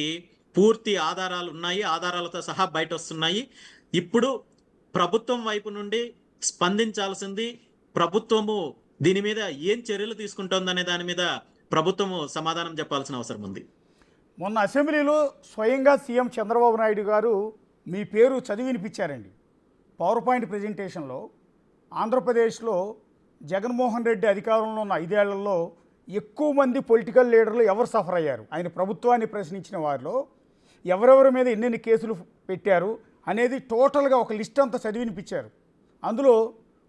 పూర్తి ఆధారాలు ఉన్నాయి. ఆధారాలతో సహా బయటొస్తున్నాయి. ఇప్పుడు ప్రభుత్వం వైపు నుండి స్పందించాల్సింది, ప్రభుత్వము దీని మీద ఏం చర్యలు తీసుకుంటోందనే దాని మీద ప్రభుత్వము సమాధానం చెప్పాల్సిన అవసరం ఉంది. మొన్న అసెంబ్లీలో స్వయంగా సీఎం చంద్రబాబు నాయుడు గారు మీ పేరు చదివి వినిపించారండి. పవర్ పాయింట్ ప్రజెంటేషన్లో ఆంధ్రప్రదేశ్లో జగన్మోహన్ రెడ్డి అధికారంలో ఉన్న 5 ఏళ్లలో ఎక్కువ మంది పొలిటికల్ లీడర్లు ఎవరు సఫర్ అయ్యారు, ఆయన ప్రభుత్వాన్ని ప్రశ్నించిన వారిలో ఎవరెవరి మీద ఎన్నెన్ని కేసులు పెట్టారు అనేది టోటల్గా ఒక లిస్ట్ అంతా చదివి వినిపించారు. అందులో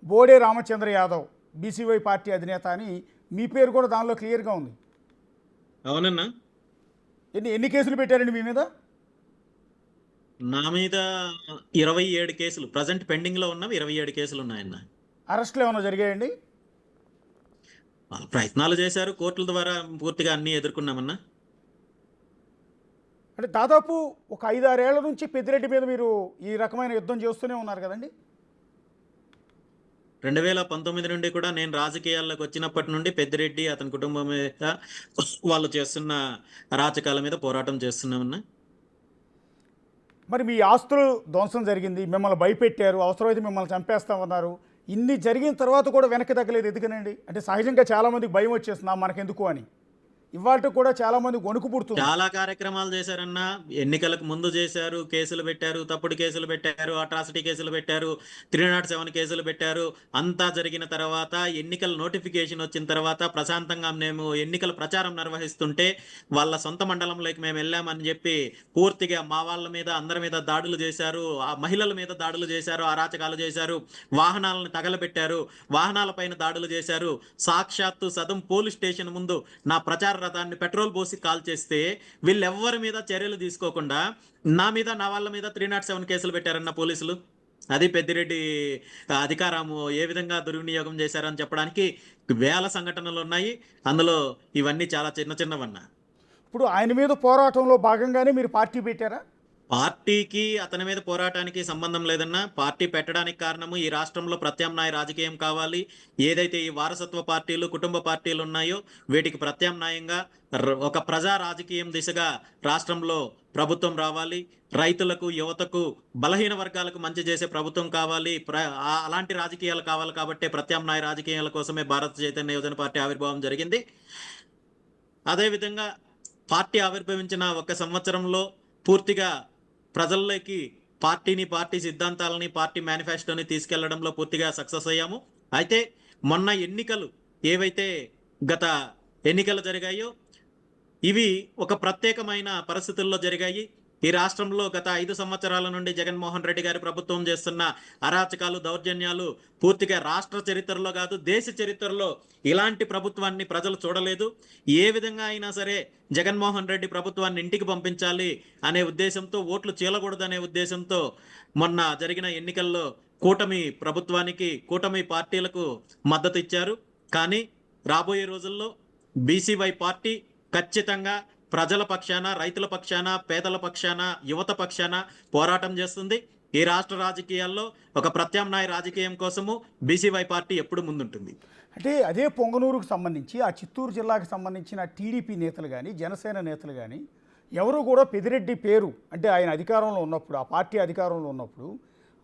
బోడే రామచంద్ర యాదవ్ బీసీవై పార్టీ అధినేత అని మీ పేరు కూడా దానిలో క్లియర్గా ఉంది. అవునన్నా. ఎన్ని కేసులు పెట్టారండి మీ మీద? నా మీద 27 కేసులు ప్రజెంట్ పెండింగ్ లో ఉన్నవి 27 కేసులు ఉన్నాయన్న. అరెస్టులు ఏమైనా జరిగాయండి? వాళ్ళు ప్రయత్నాలు చేశారు, కోర్టుల ద్వారా పూర్తిగా అన్ని ఎదుర్కొన్నామన్నా. అంటే దాదాపు ఒక 5-6 ఏళ్ల నుంచి పెద్దిరెడ్డి మీద మీరు ఈ రకమైన యుద్ధం చేస్తూనే ఉన్నారు కదండి. 2019 నుండి కూడా నేను రాజకీయాల్లోకి వచ్చినప్పటి నుండి పెద్దిరెడ్డి అతని కుటుంబం మీద వాళ్ళు చేస్తున్న అరాచకాల మీద పోరాటం చేస్తున్నామన్నా. మరి మీ ఆస్తులు ధ్వంసం జరిగింది, మిమ్మల్ని భయపెట్టారు, అవసరమైతే మిమ్మల్ని చంపేస్తామన్నారు. ఇన్ని జరిగిన తర్వాత కూడా వెనక్కి తగ్గలేదు ఎందుకనండి? అంటే సహజంగా చాలామందికి భయం వచ్చేస్తున్నా మనకెందుకు అని. ఇవాళ కూడా చాలామంది వణుకు పుడుతుంది. చాలా కార్యక్రమాలు చేశారన్నా. ఎన్నికలకు ముందు చేశారు, కేసులు పెట్టారు, తప్పుడు కేసులు పెట్టారు, అట్రాసిటీ కేసులు పెట్టారు, 307 కేసులు పెట్టారు. అంతా జరిగిన తర్వాత ఎన్నికల నోటిఫికేషన్ వచ్చిన తర్వాత ప్రశాంతంగా మేము ఎన్నికల ప్రచారం నిర్వహిస్తుంటే వాళ్ళ సొంత మండలంలోకి మేము వెళ్ళామని చెప్పి పూర్తిగా మా వాళ్ళ మీద అందరి మీద దాడులు చేశారు, ఆ మహిళల మీద దాడులు చేశారు, అరాచకాలు చేశారు, వాహనాలను తగలబెట్టారు, వాహనాలపైన దాడులు చేశారు. సాక్షాత్తు సదం పోలీస్ స్టేషన్ ముందు నా ప్రచార రథాన్ని పెట్రోల్ పోసి కాల్ చేస్తే వీళ్ళెవ్వరి మీద చర్యలు తీసుకోకుండా నా మీద నా వాళ్ళ మీద 307 కేసులు పెట్టారన్న పోలీసులు. అది పెద్దిరెడ్డి అధికారము ఏ విధంగా దుర్వినియోగం చేశారని చెప్పడానికి వేల సంఘటనలు ఉన్నాయి. అందులో ఇవన్నీ చాలా చిన్న చిన్నవన్నా. ఇప్పుడు ఆయన మీద పోరాటంలో భాగంగానే మీరు పార్టీ పెట్టారా? పార్టీకి అతని మీద పోరాటానికి సంబంధం లేదన్నా. పార్టీ పెట్టడానికి కారణము ఈ రాష్ట్రంలో ప్రత్యామ్నాయ రాజకీయం కావాలి. ఏదైతే ఈ వారసత్వ పార్టీలు, కుటుంబ పార్టీలు ఉన్నాయో వీటికి ప్రత్యామ్నాయంగా ఒక ప్రజా రాజకీయం దిశగా రాష్ట్రంలో ప్రభుత్వం రావాలి. రైతులకు, యువతకు, బలహీన వర్గాలకు మంచి చేసే ప్రభుత్వం కావాలి. అలాంటి రాజకీయాలు కావాలి. కాబట్టి ప్రత్యామ్నాయ రాజకీయాల కోసమే భారత చైతన్య యువజన పార్టీ ఆవిర్భావం జరిగింది. అదేవిధంగా పార్టీ ఆవిర్భవించిన 1 సంవత్సరంలో పూర్తిగా ప్రజల్లోకి పార్టీని, పార్టీ సిద్ధాంతాలని, పార్టీ మేనిఫెస్టోని తీసుకెళ్లడంలో పూర్తిగా సక్సెస్ అయ్యాము. అయితే మొన్న ఎన్నికలు ఏవైతే గత ఎన్నికలు జరిగాయో ఇవి ఒక ప్రత్యేకమైన పరిస్థితుల్లో జరిగాయి. ఈ రాష్ట్రంలో గత 5 సంవత్సరాల నుండి జగన్మోహన్ రెడ్డి గారి ప్రభుత్వం చేస్తున్న అరాచకాలు, దౌర్జన్యాలు పూర్తిగా రాష్ట్ర చరిత్రలో కాదు దేశ చరిత్రలో ఇలాంటి ప్రభుత్వాన్ని ప్రజలు చూడలేదు. ఏ విధంగా అయినా సరే జగన్మోహన్ రెడ్డి ప్రభుత్వాన్ని ఇంటికి పంపించాలి అనే ఉద్దేశంతో, ఓట్లు చీలకూడదనే ఉద్దేశంతో మొన్న జరిగిన ఎన్నికల్లో కూటమి ప్రభుత్వానికి, కూటమి పార్టీలకు మద్దతు ఇచ్చారు. కానీ రాబోయే రోజుల్లో బీసీవై పార్టీ ఖచ్చితంగా ప్రజల పక్షాన, రైతుల పక్షాన, పేదల పక్షాన, యువత పక్షాన పోరాటం చేస్తుంది. ఈ రాష్ట్ర రాజకీయాల్లో ఒక ప్రత్యామ్నాయ రాజకీయం కోసము బీసీవై పార్టీ ఎప్పుడు ముందుంటుంది. అంటే అదే పొంగనూరుకు సంబంధించి, ఆ చిత్తూరు జిల్లాకు సంబంధించిన టీడీపీ నేతలు కానీ, జనసేన నేతలు కానీ ఎవరు కూడా పెద్దిరెడ్డి పేరు, అంటే ఆయన అధికారంలో ఉన్నప్పుడు, ఆ పార్టీ అధికారంలో ఉన్నప్పుడు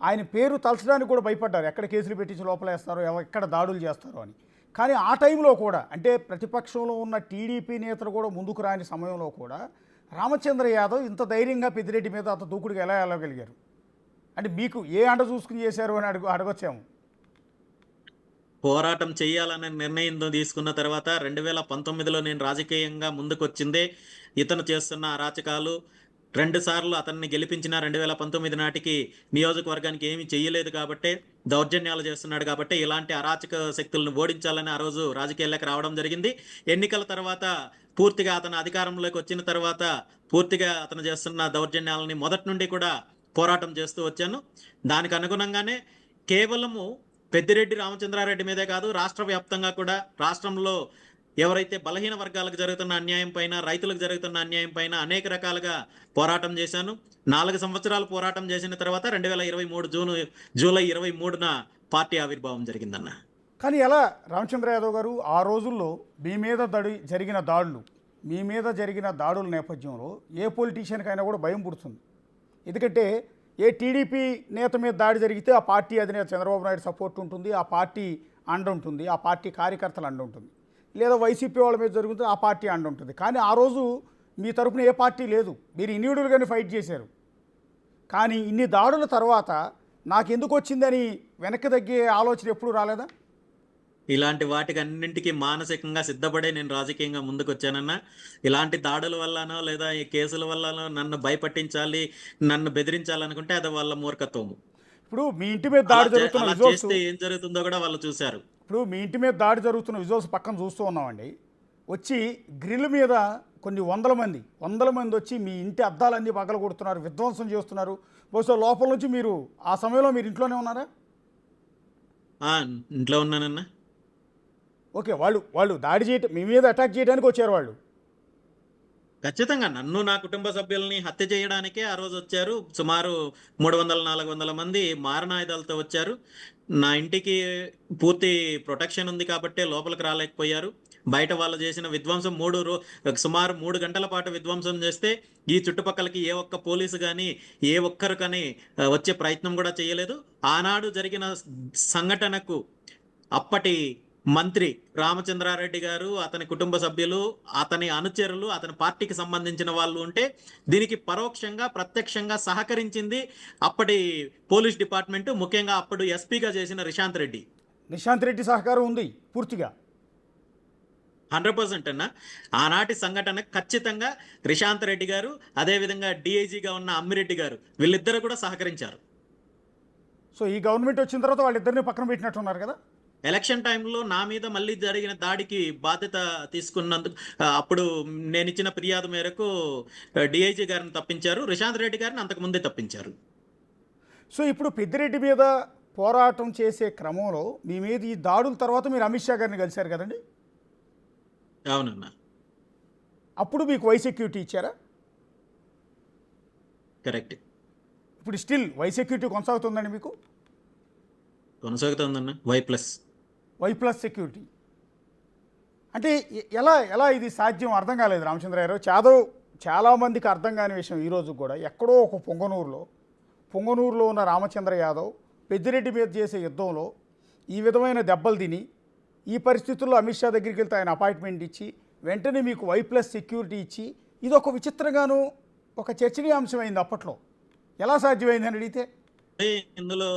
ఆయన పేరు తలచడానికి కూడా భయపడ్డారు. ఎక్కడ కేసులు పెట్టించి లోపలేస్తారో, ఎక్కడ దాడులు చేస్తారో అని. కానీ ఆ టైంలో కూడా, అంటే ప్రతిపక్షంలో ఉన్న టీడీపీ నేతలు కూడా ముందుకు రాని సమయంలో కూడా రామచంద్ర యాదవ్ ఇంత ధైర్యంగా పెద్దిరెడ్డి మీద అంత దూకుడుగా ఎలా వెళ్ళగలిగారు? అంటే మీకు ఏ అండ చూసుకుని చేశారు అని అడగొచ్చాము. పోరాటం చేయాలనే నిర్ణయం తీసుకున్న తర్వాత 2019లో నేను రాజకీయంగా ముందుకొచ్చిందే ఇతను చేస్తున్న అరాచకాలు, 2 సార్లు అతన్ని గెలిపించిన 2019 నాటికి నియోజకవర్గానికి ఏమీ చెయ్యలేదు కాబట్టే దౌర్జన్యాలు చేస్తున్నాడు కాబట్టి ఇలాంటి అరాచక శక్తులను ఓడించాలని ఆ రోజు రాజకీయాల్లోకి రావడం జరిగింది. ఎన్నికల తర్వాత పూర్తిగా అతను అధికారంలోకి వచ్చిన తర్వాత పూర్తిగా అతను చేస్తున్న దౌర్జన్యాలని మొదటి నుండి కూడా పోరాటం చేస్తూ వచ్చాను. దానికి అనుగుణంగానే కేవలము పెద్దిరెడ్డి రామచంద్రారెడ్డి మీదే కాదు, రాష్ట్ర వ్యాప్తంగా కూడా రాష్ట్రంలో ఎవరైతే బలహీన వర్గాలకు జరుగుతున్న అన్యాయం పైన, రైతులకు జరుగుతున్న అన్యాయం పైన అనేక రకాలుగా పోరాటం చేశాను. 4 సంవత్సరాలు పోరాటం చేసిన తర్వాత 2023 జూలై 23న పార్టీ ఆవిర్భావం జరిగిందన్న. కానీ ఎలా రామచంద్ర యాదవ్ గారు ఆ రోజుల్లో మీ మీద జరిగిన దాడుల నేపథ్యంలో ఏ పొలిటీషియన్కైనా కూడా భయం పుడుతుంది. ఎందుకంటే ఏ టీడీపీ నేత మీద దాడి జరిగితే ఆ పార్టీ అధినేత చంద్రబాబు నాయుడు సపోర్ట్ ఉంటుంది, ఆ పార్టీ అండ ఉంటుంది, ఆ పార్టీ కార్యకర్తలు అండ ఉంటుంది. లేదా వైసీపీ వాళ్ళ మీద జరుగుతుంది, ఆ పార్టీ అండ ఉంటుంది. కానీ ఆ రోజు మీ తరపున ఏ పార్టీ లేదు, మీరు ఇండివిజువల్గానే ఫైట్ చేశారు. కానీ ఇన్ని దాడుల తర్వాత నాకెందుకు వచ్చిందని వెనక్కి తగ్గే ఆలోచన ఎప్పుడు రాలేదా? ఇలాంటి వాటికి అన్నింటికి మానసికంగా సిద్ధపడే నేను రాజకీయంగా ముందుకు వచ్చానన్నా. ఇలాంటి దాడుల వల్లనో లేదా ఈ కేసుల వల్లనో నన్ను భయపట్టించాలి, నన్ను బెదిరించాలనుకుంటే అది వాళ్ళ మూర్ఖత్వము. ఇప్పుడు మీ ఇంటి మీద దాడి జరుగుతున్న అలా విజువల్స్ చేస్తే ఏం జరుగుతుందో కూడా వాళ్ళు చూశారు. ఇప్పుడు మీ ఇంటి మీద దాడి జరుగుతున్న విజువల్స్ పక్కన చూస్తూ ఉన్నామండి. వచ్చి గ్రిల్ మీద కొన్ని వందల మంది వచ్చి మీ ఇంటి అద్దాలన్నీ పగల కొడుతున్నారు, విధ్వంసం చేస్తున్నారు. బహుశా లోపల నుంచి మీరు ఆ సమయంలో మీరు ఇంట్లోనే ఉన్నారా? ఇంట్లో ఉన్నానన్నా. ఓకే, వాళ్ళు దాడి చేయటం, మీ మీద అటాక్ చేయడానికి వచ్చారు వాళ్ళు. ఖచ్చితంగా నన్ను, నా కుటుంబ సభ్యుల్ని హత్య చేయడానికే ఆ రోజు వచ్చారు. సుమారు 300-400 మంది మారణాయుధాలతో వచ్చారు. నా ఇంటికి పూర్తి ప్రొటెక్షన్ ఉంది కాబట్టే లోపలికి రాలేకపోయారు. బయట వాళ్ళు చేసిన విధ్వంసం సుమారు 3 గంటల పాటు విధ్వంసం చేస్తే ఈ చుట్టుపక్కలకి ఏ ఒక్క పోలీసు కానీ ఏ ఒక్కరు కానీ వచ్చే ప్రయత్నం కూడా చేయలేదు. ఆనాడు జరిగిన సంఘటనకు అప్పటి మంత్రి రామచంద్రారెడ్డి గారు, అతని కుటుంబ సభ్యులు, అతని అనుచరులు, అతని పార్టీకి సంబంధించిన వాళ్ళు ఉంటే దీనికి పరోక్షంగా ప్రత్యక్షంగా సహకరించింది అప్పటి పోలీస్ డిపార్ట్మెంట్, ముఖ్యంగా అప్పుడు ఎస్పీగా చేసిన నిశాంత్ రెడ్డి సహకారం ఉంది పూర్తిగా. 100% అన్న. ఆనాటి సంఘటన ఖచ్చితంగా నిశాంత్ రెడ్డి గారు, అదేవిధంగా డిఐజీగా ఉన్న అమ్మిరెడ్డి గారు, వీళ్ళిద్దరు కూడా సహకరించారు. సో ఈ గవర్నమెంట్ వచ్చిన తర్వాత వాళ్ళిద్దరిని పక్కన పెట్టినట్టున్నారు కదా. ఎలక్షన్ టైంలో నా మీద మళ్ళీ జరిగిన దాడికి బాధ్యత తీసుకున్నందుకు అప్పుడు నేను ఇచ్చిన ఫిర్యాదు మేరకు డిఐజీ గారిని తప్పించారు, నిశాంత్ రెడ్డి గారిని అంతకుముందే తప్పించారు. సో ఇప్పుడు పెద్దిరెడ్డి మీద పోరాటం చేసే క్రమంలో మీ మీద ఈ దాడుల తర్వాత మీరు అమిత్ షా గారిని కలిశారు కదండి. అవునన్నా. అప్పుడు మీకు వై సెక్యూరిటీ ఇచ్చారా? కరెక్ట్. ఇప్పుడు స్టిల్ వై సెక్యూరిటీ కొనసాగుతుందండి మీకు? కొనసాగుతుందన్న. వై ప్లస్ సెక్యూరిటీ అంటే ఎలా ఇది సాధ్యం అర్థం కాలేదు రామచంద్రరావు యాదవ్. చాలామందికి అర్థం కాని విషయం ఈరోజు కూడా. ఎక్కడో ఒక పొంగనూరులో ఉన్న రామచంద్ర యాదవ్ పెద్దిరెడ్డి మీద చేసే యుద్ధంలో ఈ విధమైన దెబ్బలు తిని ఈ పరిస్థితుల్లో అమిత్ షా దగ్గరికి వెళ్తే ఆయన అపాయింట్మెంట్ ఇచ్చి వెంటనే మీకు వై ప్లస్ సెక్యూరిటీ ఇచ్చి ఇది ఒక విచిత్రంగాను ఒక చర్చనీయాంశమైంది. అప్పట్లో ఎలా సాధ్యమైందని అడిగితే ఇందులో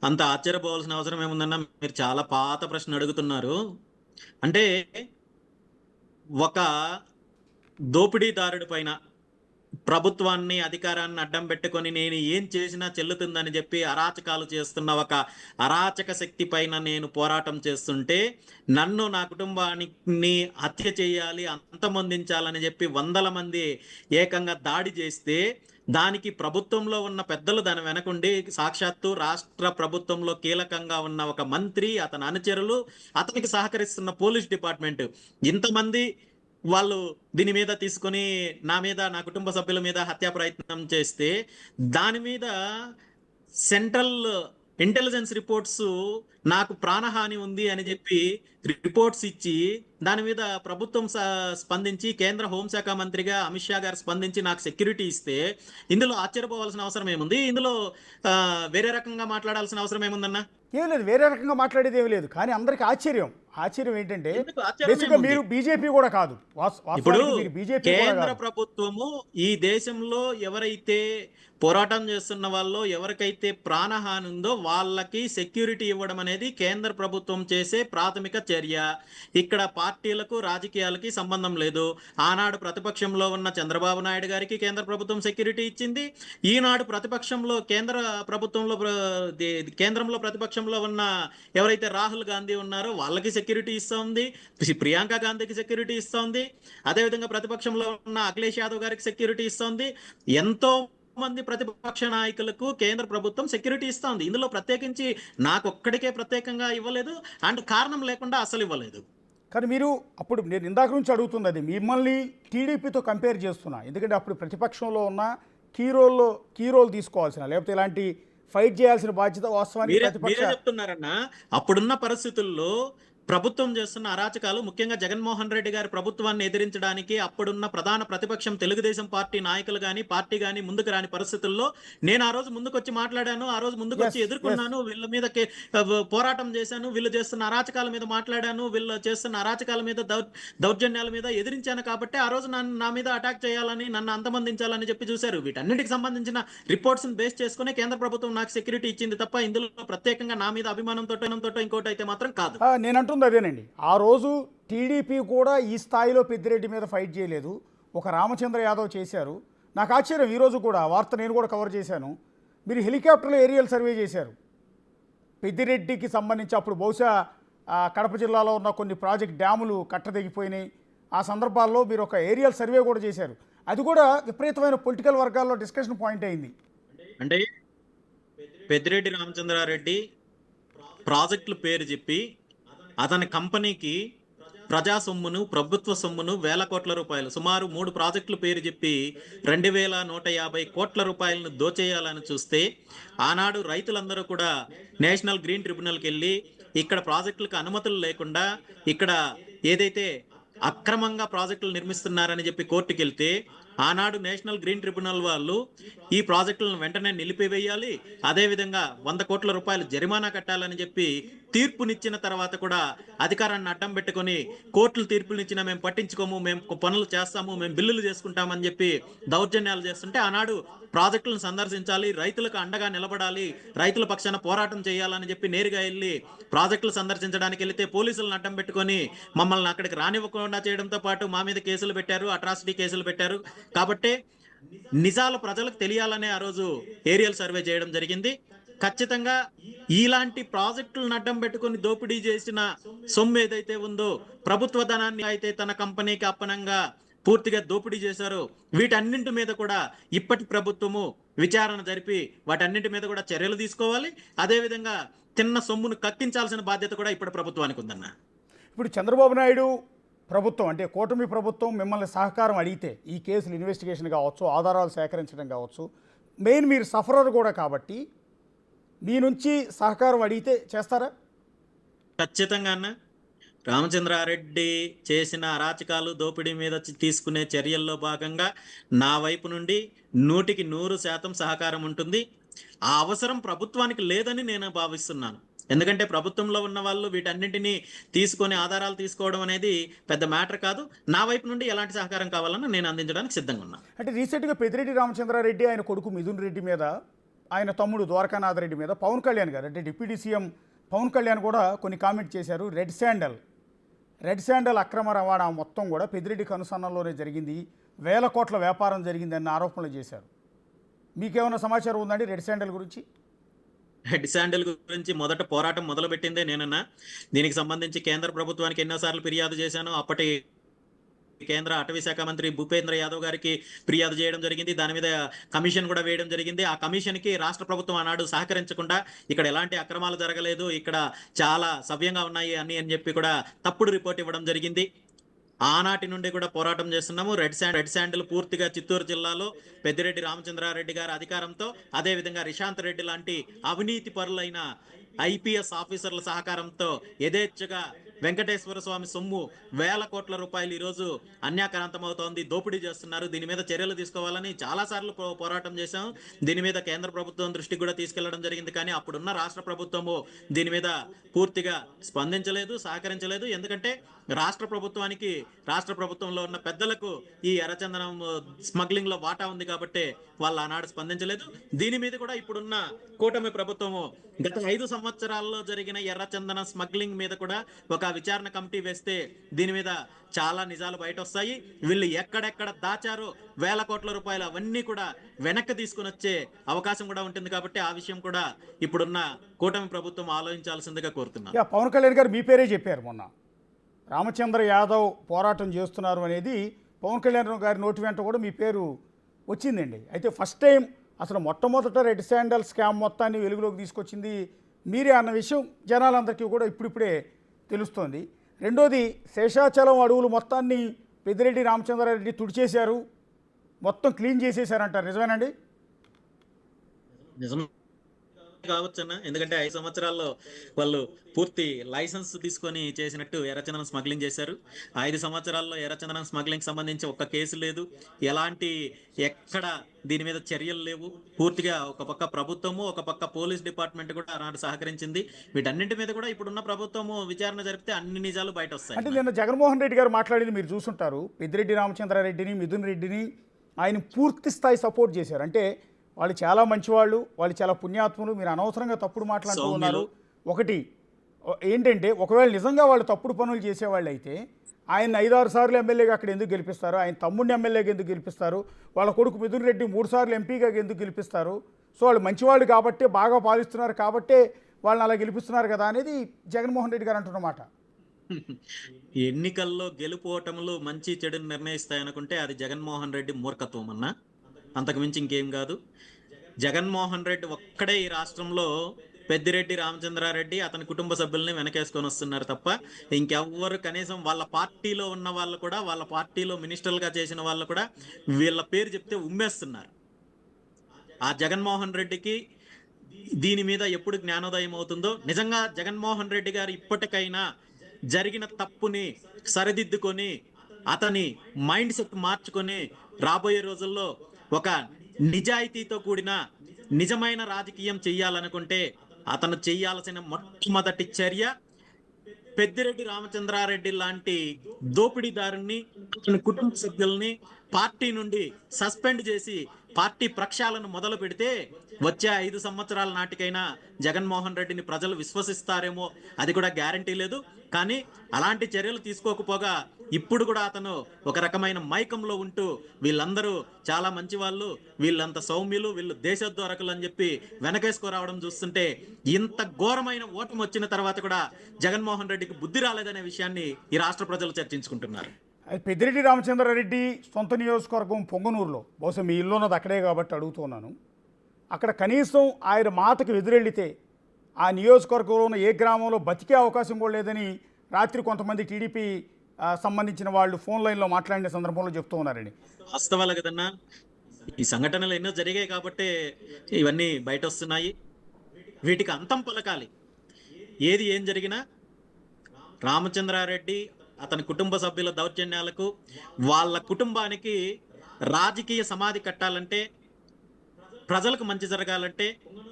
అంత ఆశ్చర్యపోవాల్సిన అవసరం ఏముందన్నా, మీరు చాలా పాత ప్రశ్న అడుగుతున్నారు. అంటే ఒక దోపిడీదారుడి పైన ప్రభుత్వాన్ని, అధికారాన్ని అడ్డం పెట్టుకొని నేను ఏం చేసినా చెల్లుతుందని చెప్పి అరాచకాలు చేస్తున్న ఒక అరాచక శక్తి పైన నేను పోరాటం చేస్తుంటే నన్ను, నా కుటుంబాన్ని హత్య చేయాలి, అంతమొందించాలని చెప్పి 100 మంది ఏకంగా దాడి చేస్తే దానికి ప్రభుత్వంలో ఉన్న పెద్దలు దాని వెనకుండి సాక్షాత్తు రాష్ట్ర ప్రభుత్వంలో కీలకంగా ఉన్న ఒక మంత్రి, అతని అనుచరులు, అతనికి సహకరిస్తున్న పోలీస్ డిపార్ట్మెంట్, ఇంతమంది వాళ్ళు దీని మీద తీసుకొని నా మీద, నా కుటుంబ సభ్యుల మీద హత్యా ప్రయత్నం చేస్తే దాని మీద సెంట్రల్ ఇంటెలిజెన్స్ రిపోర్ట్స్ నాకు ప్రాణహాని ఉంది అని చెప్పి రిపోర్ట్స్ ఇచ్చి దాని మీద ప్రభుత్వం స్పందించి కేంద్ర హోంశాఖ మంత్రిగా అమిత్ షా గారు స్పందించి నాకు సెక్యూరిటీ ఇస్తే ఇందులో ఆశ్చర్యపోవాల్సిన అవసరం ఏముంది? ఇందులో వేరే రకంగా మాట్లాడాల్సిన అవసరం ఏముందన్నా? ఏం లేదు, వేరే రకంగా మాట్లాడేది ఏమి లేదు. కానీ అందరికి ఆశ్చర్యం ఏంటంటే బేసిక్గా మీరు బీజేపీ కూడా కాదు. ఇప్పుడు కేంద్ర ప్రభుత్వము ఈ దేశంలో ఎవరైతే పోరాటం చేస్తున్న వాళ్ళు, ఎవరికైతే ప్రాణహాని ఉందో వాళ్ళకి సెక్యూరిటీ ఇవ్వడం అనేది కేంద్ర ప్రభుత్వం చేసే ప్రాథమిక చర్య. ఇక్కడ పార్టీలకు రాజకీయాలకి సంబంధం లేదు. ఆనాడు ప్రతిపక్షంలో ఉన్న చంద్రబాబు నాయుడు గారికి కేంద్ర ప్రభుత్వం సెక్యూరిటీ ఇచ్చింది. ఈనాడు ప్రతిపక్షంలో కేంద్రంలో ప్రతిపక్షంలో ఉన్న ఎవరైతే రాహుల్ గాంధీ ఉన్నారో వాళ్ళకి సెక్యూరిటీ ఇస్తోంది. ప్రియాంక గాంధీకి సెక్యూరిటీ ఇస్తోంది. అదేవిధంగా ప్రతిపక్షంలో ఉన్న అఖిలేష్ యాదవ్ గారికి సెక్యూరిటీ ఇస్తోంది. ఎంతో మంది ప్రతిపక్ష నాయకులకు కేంద్ర ప్రభుత్వం సెక్యూరిటీ ఇస్తోంది. ఇందులో ప్రత్యేకించి నాకొక్కడికే ప్రత్యేకంగా ఇవ్వలేదు, అండ్ కారణం లేకుండా అసలు ఇవ్వలేదు. కానీ మీరు అప్పుడు నేను ఇందాక నుంచి అడుగుతుంది అది మిమ్మల్ని టీడీపీతో కంపేర్ చేస్తున్నా. ఎందుకంటే అప్పుడు ప్రతిపక్షంలో ఉన్న కీ రోల్ తీసుకోవాల్సిన, లేకపోతే ఇలాంటి ఫైట్ చేయాల్సిన బాధ్యత వాస్తవానికి మీరే చెప్తున్నారన్నా. అప్పుడున్న పరిస్థితుల్లో ప్రభుత్వం చేస్తున్న అరాచకాలు, ముఖ్యంగా జగన్మోహన్ రెడ్డి గారి ప్రభుత్వాన్ని ఎదిరించడానికి అప్పుడున్న ప్రధాన ప్రతిపక్షం తెలుగుదేశం పార్టీ నాయకులు కానీ పార్టీ కానీ ముందుకు రాని పరిస్థితుల్లో నేను ఆ రోజు ముందుకొచ్చి మాట్లాడాను, ఆ రోజు ముందుకొచ్చి ఎదుర్కొన్నాను, వీళ్ళ మీద పోరాటం చేశాను, వీళ్ళు చేస్తున్న అరాచకాల మీద మాట్లాడాను, వీళ్ళు చేస్తున్న అరాచకాల మీద దౌర్జన్యాల మీద ఎదిరించాను. కాబట్టి ఆ రోజు నా మీద అటాక్ చేయాలని, నన్ను అంతమందించాలని చెప్పి చూశారు. వీటన్నిటికి సంబంధించిన రిపోర్ట్స్ బేస్ చేసుకునే కేంద్ర ప్రభుత్వం నాకు సెక్యూరిటీ ఇచ్చింది తప్ప ఇందులో ప్రత్యేకంగా నా మీద అభిమానంతో ఇంకోటి అయితే మాత్రం కాదు. నేను అదేనండి, ఆ రోజు టీడీపీ కూడా ఈ స్థాయిలో పెద్దిరెడ్డి మీద ఫైట్ చేయలేదు. ఒక రామచంద్ర యాదవ్ చేశారు. నాకు ఆశ్చర్యం, ఈరోజు కూడా వార్త నేను కూడా కవర్ చేశాను. మీరు హెలికాప్టర్లో ఏరియల్ సర్వే చేశారు పెద్దిరెడ్డికి సంబంధించి. అప్పుడు బహుశా కడప జిల్లాలో ఉన్న కొన్ని ప్రాజెక్ట్ డ్యాములు కట్టదెగిపోయినాయి. ఆ సందర్భాల్లో మీరు ఒక ఏరియల్ సర్వే కూడా చేశారు. అది కూడా విపరీతమైన పొలిటికల్ వర్గాల్లో డిస్కషన్ పాయింట్ అయింది. అంటే పెద్దిరెడ్డి రామచంద్రారెడ్డి ప్రాజెక్టుల పేరు చెప్పి అతని కంపెనీకి ప్రజా సొమ్మును, ప్రభుత్వ సొమ్మును వేల కోట్ల రూపాయలు, సుమారు 3 ప్రాజెక్టుల పేరు చెప్పి 2150 కోట్ల రూపాయలను దోచేయాలని చూస్తే, ఆనాడు రైతులందరూ కూడా నేషనల్ గ్రీన్ ట్రిబ్యునల్కి వెళ్ళి ఇక్కడ ప్రాజెక్టులకు అనుమతులు లేకుండా ఇక్కడ ఏదైతే అక్రమంగా ప్రాజెక్టులు నిర్మిస్తున్నారని చెప్పి కోర్టుకు వెళ్తే, ఆనాడు నేషనల్ గ్రీన్ ట్రిబ్యునల్ వాళ్ళు ఈ ప్రాజెక్టులను వెంటనే నిలిపివేయాలి, అదేవిధంగా 100 కోట్ల రూపాయలు జరిమానా కట్టాలని చెప్పి తీర్పునిచ్చిన తర్వాత కూడా అధికారాన్ని అడ్డం పెట్టుకొని కోర్టులు తీర్పునిచ్చినా మేము పట్టించుకోము, మేము పనులు చేస్తాము, మేము బిల్లులు చేసుకుంటామని చెప్పి దౌర్జన్యాలు చేస్తుంటే, ఆనాడు ప్రాజెక్టులను సందర్శించాలి, రైతులకు అండగా నిలబడాలి, రైతుల పక్షాన పోరాటం చేయాలని చెప్పి నేరుగా వెళ్ళి ప్రాజెక్టులు సందర్శించడానికి వెళితే పోలీసులను అడ్డం పెట్టుకొని మమ్మల్ని అక్కడికి రానివ్వకుండా చేయడంతో పాటు మా మీద కేసులు పెట్టారు, అట్రాసిటీ కేసులు పెట్టారు. కాబట్టి నిజాలు ప్రజలకు తెలియాలనే ఆ రోజు ఏరియల్ సర్వే చేయడం జరిగింది. ఖచ్చితంగా ఇలాంటి ప్రాజెక్టులను అడ్డం పెట్టుకుని దోపిడీ చేసిన సొమ్ము ఏదైతే ఉందో, ప్రభుత్వ ధనాన్ని అయితే తన కంపెనీకి అప్పనంగా పూర్తిగా దోపిడీ చేశారో, వీటన్నింటి మీద కూడా ఇప్పటి ప్రభుత్వము విచారణ జరిపి వాటన్నింటి మీద కూడా చర్యలు తీసుకోవాలి. అదేవిధంగా తిన్న సొమ్మును కక్కించాల్సిన బాధ్యత కూడా ఇప్పటి ప్రభుత్వానికి ఉందన్న. ఇప్పుడు చంద్రబాబు నాయుడు ప్రభుత్వం అంటే కూటమి ప్రభుత్వం మిమ్మల్ని సహకారం అడిగితే, ఈ కేసులు ఇన్వెస్టిగేషన్ కావచ్చు, ఆధారాలు సేకరించడం కావచ్చు, మెయిన్ మీరు సఫరర్ కూడా కాబట్టి మీ నుంచి సహకారం అడిగితే చేస్తారా? ఖచ్చితంగా అన్న. రామచంద్రారెడ్డి చేసిన అరాచకాలు, దోపిడీ మీద తీసుకునే చర్యల్లో భాగంగా నా వైపు నుండి 100% సహకారం ఉంటుంది. ఆ అవసరం ప్రభుత్వానికి లేదని నేను భావిస్తున్నాను. ఎందుకంటే ప్రభుత్వంలో ఉన్న వాళ్ళు వీటన్నింటినీ తీసుకొని ఆధారాలు తీసుకోవడం అనేది పెద్ద మ్యాటర్ కాదు. నా వైపు నుండి ఎలాంటి సహకారం కావాలన్నా నేను అందించడానికి సిద్ధంగా ఉన్నాను. అంటే రీసెంట్గా పెద్దిరెడ్డి రామచంద్రారెడ్డి, ఆయన కొడుకు మిథున్ రెడ్డి మీద, ఆయన తమ్ముడు ద్వారకానాథ్ రెడ్డి మీద పవన్ కళ్యాణ్ గారు అంటే డిప్యూటీ సీఎం పవన్ కళ్యాణ్ కూడా కొన్ని కామెంట్ చేశారు. రెడ్ శాండల్ అక్రమ రవాణా మొత్తం కూడా పెద్దిరెడ్డి కనుసన్నల్లోనే జరిగింది, వేల కోట్ల వ్యాపారం జరిగింది అన్న ఆరోపణలు చేశారు. మీకేమైనా సమాచారం ఉందండి రెడ్ శాండల్ గురించి? రెడ్ శాండల్ గురించి మొదట పోరాటం మొదలుపెట్టిందే నేనన్నా. దీనికి సంబంధించి కేంద్ర ప్రభుత్వానికి ఎన్నోసార్లు ఫిర్యాదు చేశాను. అప్పటి కేంద్ర అటవీ శాఖ మంత్రి భూపేంద్ర యాదవ్ గారికి ఫిర్యాదు చేయడం జరిగింది. దాని మీద కమిషన్ కూడా వేయడం జరిగింది. ఆ కమిషన్కి రాష్ట్ర ప్రభుత్వం ఆనాడు సహకరించకుండా ఇక్కడ ఎలాంటి అక్రమాలు జరగలేదు, ఇక్కడ చాలా సవ్యంగా ఉన్నాయి అని చెప్పి కూడా తప్పుడు రిపోర్ట్ ఇవ్వడం జరిగింది. ఆనాటి నుండి కూడా పోరాటం చేస్తున్నాము. రెడ్ శాండల్ పూర్తిగా చిత్తూరు జిల్లాలో పెద్దిరెడ్డి రామచంద్రారెడ్డి గారి అధికారంతో, అదేవిధంగా రిషాంత్ రెడ్డి లాంటి అవినీతి పరులైన ఐపీఎస్ ఆఫీసర్ల సహకారంతో యథేచ్ఛగా వెంకటేశ్వర స్వామి సొమ్ము వేల కోట్ల రూపాయలు ఈరోజు అన్యాక్రాంతమవుతోంది, దోపిడీ చేస్తున్నారు. దీని మీద చర్యలు తీసుకోవాలని చాలాసార్లు పోరాటం చేశాం. దీని మీద కేంద్ర ప్రభుత్వం దృష్టికి కూడా తీసుకెళ్లడం జరిగింది. కానీ అప్పుడున్న రాష్ట్ర ప్రభుత్వము దీని మీద పూర్తిగా స్పందించలేదు, సహకరించలేదు. ఎందుకంటే రాష్ట్ర ప్రభుత్వంలో ఉన్న పెద్దలకు ఈ ఎర్రచందనం స్మగ్లింగ్ లో వాటా ఉంది కాబట్టి వాళ్ళు ఆనాడు స్పందించలేదు. దీని మీద కూడా ఇప్పుడున్న కూటమి ప్రభుత్వము గత 5 సంవత్సరాల్లో జరిగిన ఎర్రచందన స్మగ్లింగ్ మీద కూడా ఒక ఒక విచారణ కమిటీ వేస్తే దీని మీద చాలా నిజాలు బయట వస్తాయి. వీళ్ళు ఎక్కడెక్కడ దాచారో వేల కోట్ల రూపాయలు అవన్నీ కూడా వెనక్కి తీసుకుని వచ్చే అవకాశం కూడా ఉంటుంది. కాబట్టి ఆ విషయం కూడా ఇప్పుడున్న కూటమి ప్రభుత్వం ఆలోచించాల్సిందిగా కోరుతున్నాను. పవన్ కళ్యాణ్ గారు మీ పేరే చెప్పారు మొన్న, రామచంద్ర యాదవ్ పోరాటం చేస్తున్నారు అనేది పవన్ కళ్యాణ్ గారి నోటి వెంట కూడా మీ పేరు వచ్చిందండి. అయితే ఫస్ట్ టైం అసలు మొట్టమొదట రెడ్ శాండల్ స్కామ్ మొత్తాన్ని వెలుగులోకి తీసుకొచ్చింది మీరే అన్న విషయం జనాలందరికీ కూడా ఇప్పుడిప్పుడే తెలుస్తోంది. రెండోది, శేషాచలం అడవులు మొత్తాన్ని పెద్దిరెడ్డి రామచంద్రారెడ్డి తుడిచేశారు, మొత్తం క్లీన్ చేసేశారంటారు, నిజమేనండి? నిజం కావచ్చన్నా, ఎందుకంటే 5 సంవత్సరాల్లో వాళ్ళు పూర్తి లైసెన్స్ తీసుకొని చేసినట్టు ఎర్రచందనం స్మగ్లింగ్ చేశారు. 5 సంవత్సరాల్లో ఎర్రచందనం స్మగ్లింగ్ సంబంధించి ఒక్క కేసు లేదు, ఎలాంటి ఎక్కడ దీని మీద చర్యలు లేవు. పూర్తిగా ఒక పక్క ప్రభుత్వము, ఒక పక్క పోలీస్ డిపార్ట్మెంట్ కూడా ఆనాడు సహకరించింది. వీటన్నింటి మీద కూడా ఇప్పుడున్న ప్రభుత్వము విచారణ జరిపితే అన్ని నిజాలు బయట వస్తాయి. అంటే నిన్న జగన్మోహన్ రెడ్డి గారు మాట్లాడింది మీరు చూసుంటారు. పెద్దిరెడ్డి రామచంద్రారెడ్డిని, మిథున్ రెడ్డిని ఆయన పూర్తి స్థాయి సపోర్ట్ చేశారు. అంటే వాళ్ళు చాలా మంచివాళ్ళు, వాళ్ళు చాలా పుణ్యాత్ములు, మీరు అనవసరంగా తప్పుడు మాట్లాడుతూ ఉన్నారు. ఒకటి ఏంటంటే, ఒకవేళ నిజంగా వాళ్ళు తప్పుడు పనులు చేసేవాళ్ళు అయితే ఆయన 5-6 సార్లు ఎమ్మెల్యేగా అక్కడ ఎందుకు గెలిపిస్తారు? ఆయన తమ్ముడిని ఎమ్మెల్యేగా ఎందుకు గెలిపిస్తారు? వాళ్ళ కొడుకు మిథున్ రెడ్డి 3 సార్లు ఎంపీగా ఎందుకు గెలిపిస్తారు? సో వాళ్ళు మంచివాళ్ళు కాబట్టే, బాగా పాలిస్తున్నారు కాబట్టే వాళ్ళని అలా గెలిపిస్తున్నారు కదా అనేది జగన్మోహన్ రెడ్డి గారు అంటున్నమాట. ఎన్నికల్లో గెలుపోవటములు మంచి చెడుని నిర్ణయిస్తాయనుకుంటే అది జగన్మోహన్ రెడ్డి మూర్ఖత్వం అన్నా, అంతకుమించి ఇంకేం కాదు. జగన్మోహన్ రెడ్డి ఒక్కడే ఈ రాష్ట్రంలో పెద్దిరెడ్డి రామచంద్రారెడ్డి అతని కుటుంబ సభ్యుల్ని వెనకేసుకొని వస్తున్నారు తప్ప ఇంకెవ్వరు, కనీసం వాళ్ళ పార్టీలో ఉన్న వాళ్ళు కూడా, వాళ్ళ పార్టీలో మినిస్టర్లుగా చేసిన వాళ్ళు కూడా వీళ్ళ పేరు చెప్తే ఉమ్మేస్తున్నారు. ఆ జగన్మోహన్ రెడ్డికి దీని మీద ఎప్పుడు జ్ఞానోదయం అవుతుందో. నిజంగా జగన్మోహన్ రెడ్డి గారు ఇప్పటికైనా జరిగిన తప్పుని సరిదిద్దుకొని అతని మైండ్ సెట్ మార్చుకొని రాబోయే రోజుల్లో ఒక నిజాయితీతో కూడిన నిజమైన రాజకీయం చెయ్యాలనుకుంటే అతను చెయ్యాల్సిన మొట్టమొదటి చర్య పెద్దిరెడ్డి రామచంద్రారెడ్డి లాంటి దోపిడీదారుని, అతని కుటుంబ సభ్యుల్ని పార్టీ నుండి సస్పెండ్ చేసి పార్టీ ప్రక్షాళన మొదలు పెడితే వచ్చే 5 సంవత్సరాల నాటికైనా జగన్మోహన్ రెడ్డిని ప్రజలు విశ్వసిస్తారేమో, అది కూడా గ్యారంటీ లేదు. కానీ అలాంటి చర్యలు తీసుకోకపోగా ఇప్పుడు కూడా అతను ఒక రకమైన మైకంలో ఉంటూ వీళ్ళందరూ చాలా మంచి వాళ్ళు, వీళ్ళంత సౌమ్యులు, వీళ్ళు దేశోద్ధారకులు అని చెప్పి వెనకేసుకురావడం చూస్తుంటే ఇంత ఘోరమైన ఓటమి వచ్చిన తర్వాత కూడా జగన్మోహన్ రెడ్డికి బుద్ధి రాలేదనే విషయాన్ని ఈ రాష్ట్ర ప్రజలు చర్చించుకుంటున్నారు. పెద్దిరెడ్డి రామచంద్రారెడ్డి సొంత నియోజకవర్గం పొంగనూరులో, బహుశా మీ ఇల్లు ఉన్నది అక్కడే కాబట్టి అడుగుతున్నాను. అక్కడ కనీసం ఆయన మాటకు ఎదురెళ్లితే ఆ నియోజకవర్గంలో ఉన్న ఏ గ్రామంలో బతికే అవకాశం కూడా లేదని రాత్రి కొంతమంది టీడీపీ సంబంధించిన వాళ్ళు ఫోన్ లైన్లో మాట్లాడిన సందర్భంలో చెప్తూ ఉన్నారండి. వాస్తవాలు కదన్నా, ఈ సంఘటనలు ఎన్నో జరిగాయి కాబట్టి ఇవన్నీ బయట వస్తున్నాయి. వీటికి అంతం పలకాలి. ఏది ఏం జరిగినా రామచంద్రారెడ్డి అతని కుటుంబ సభ్యుల దౌర్జన్యాలకు, వాళ్ళ కుటుంబానికి రాజకీయ సమాధి కట్టాలంటే, ప్రజలకు మంచి జరగాలంటే,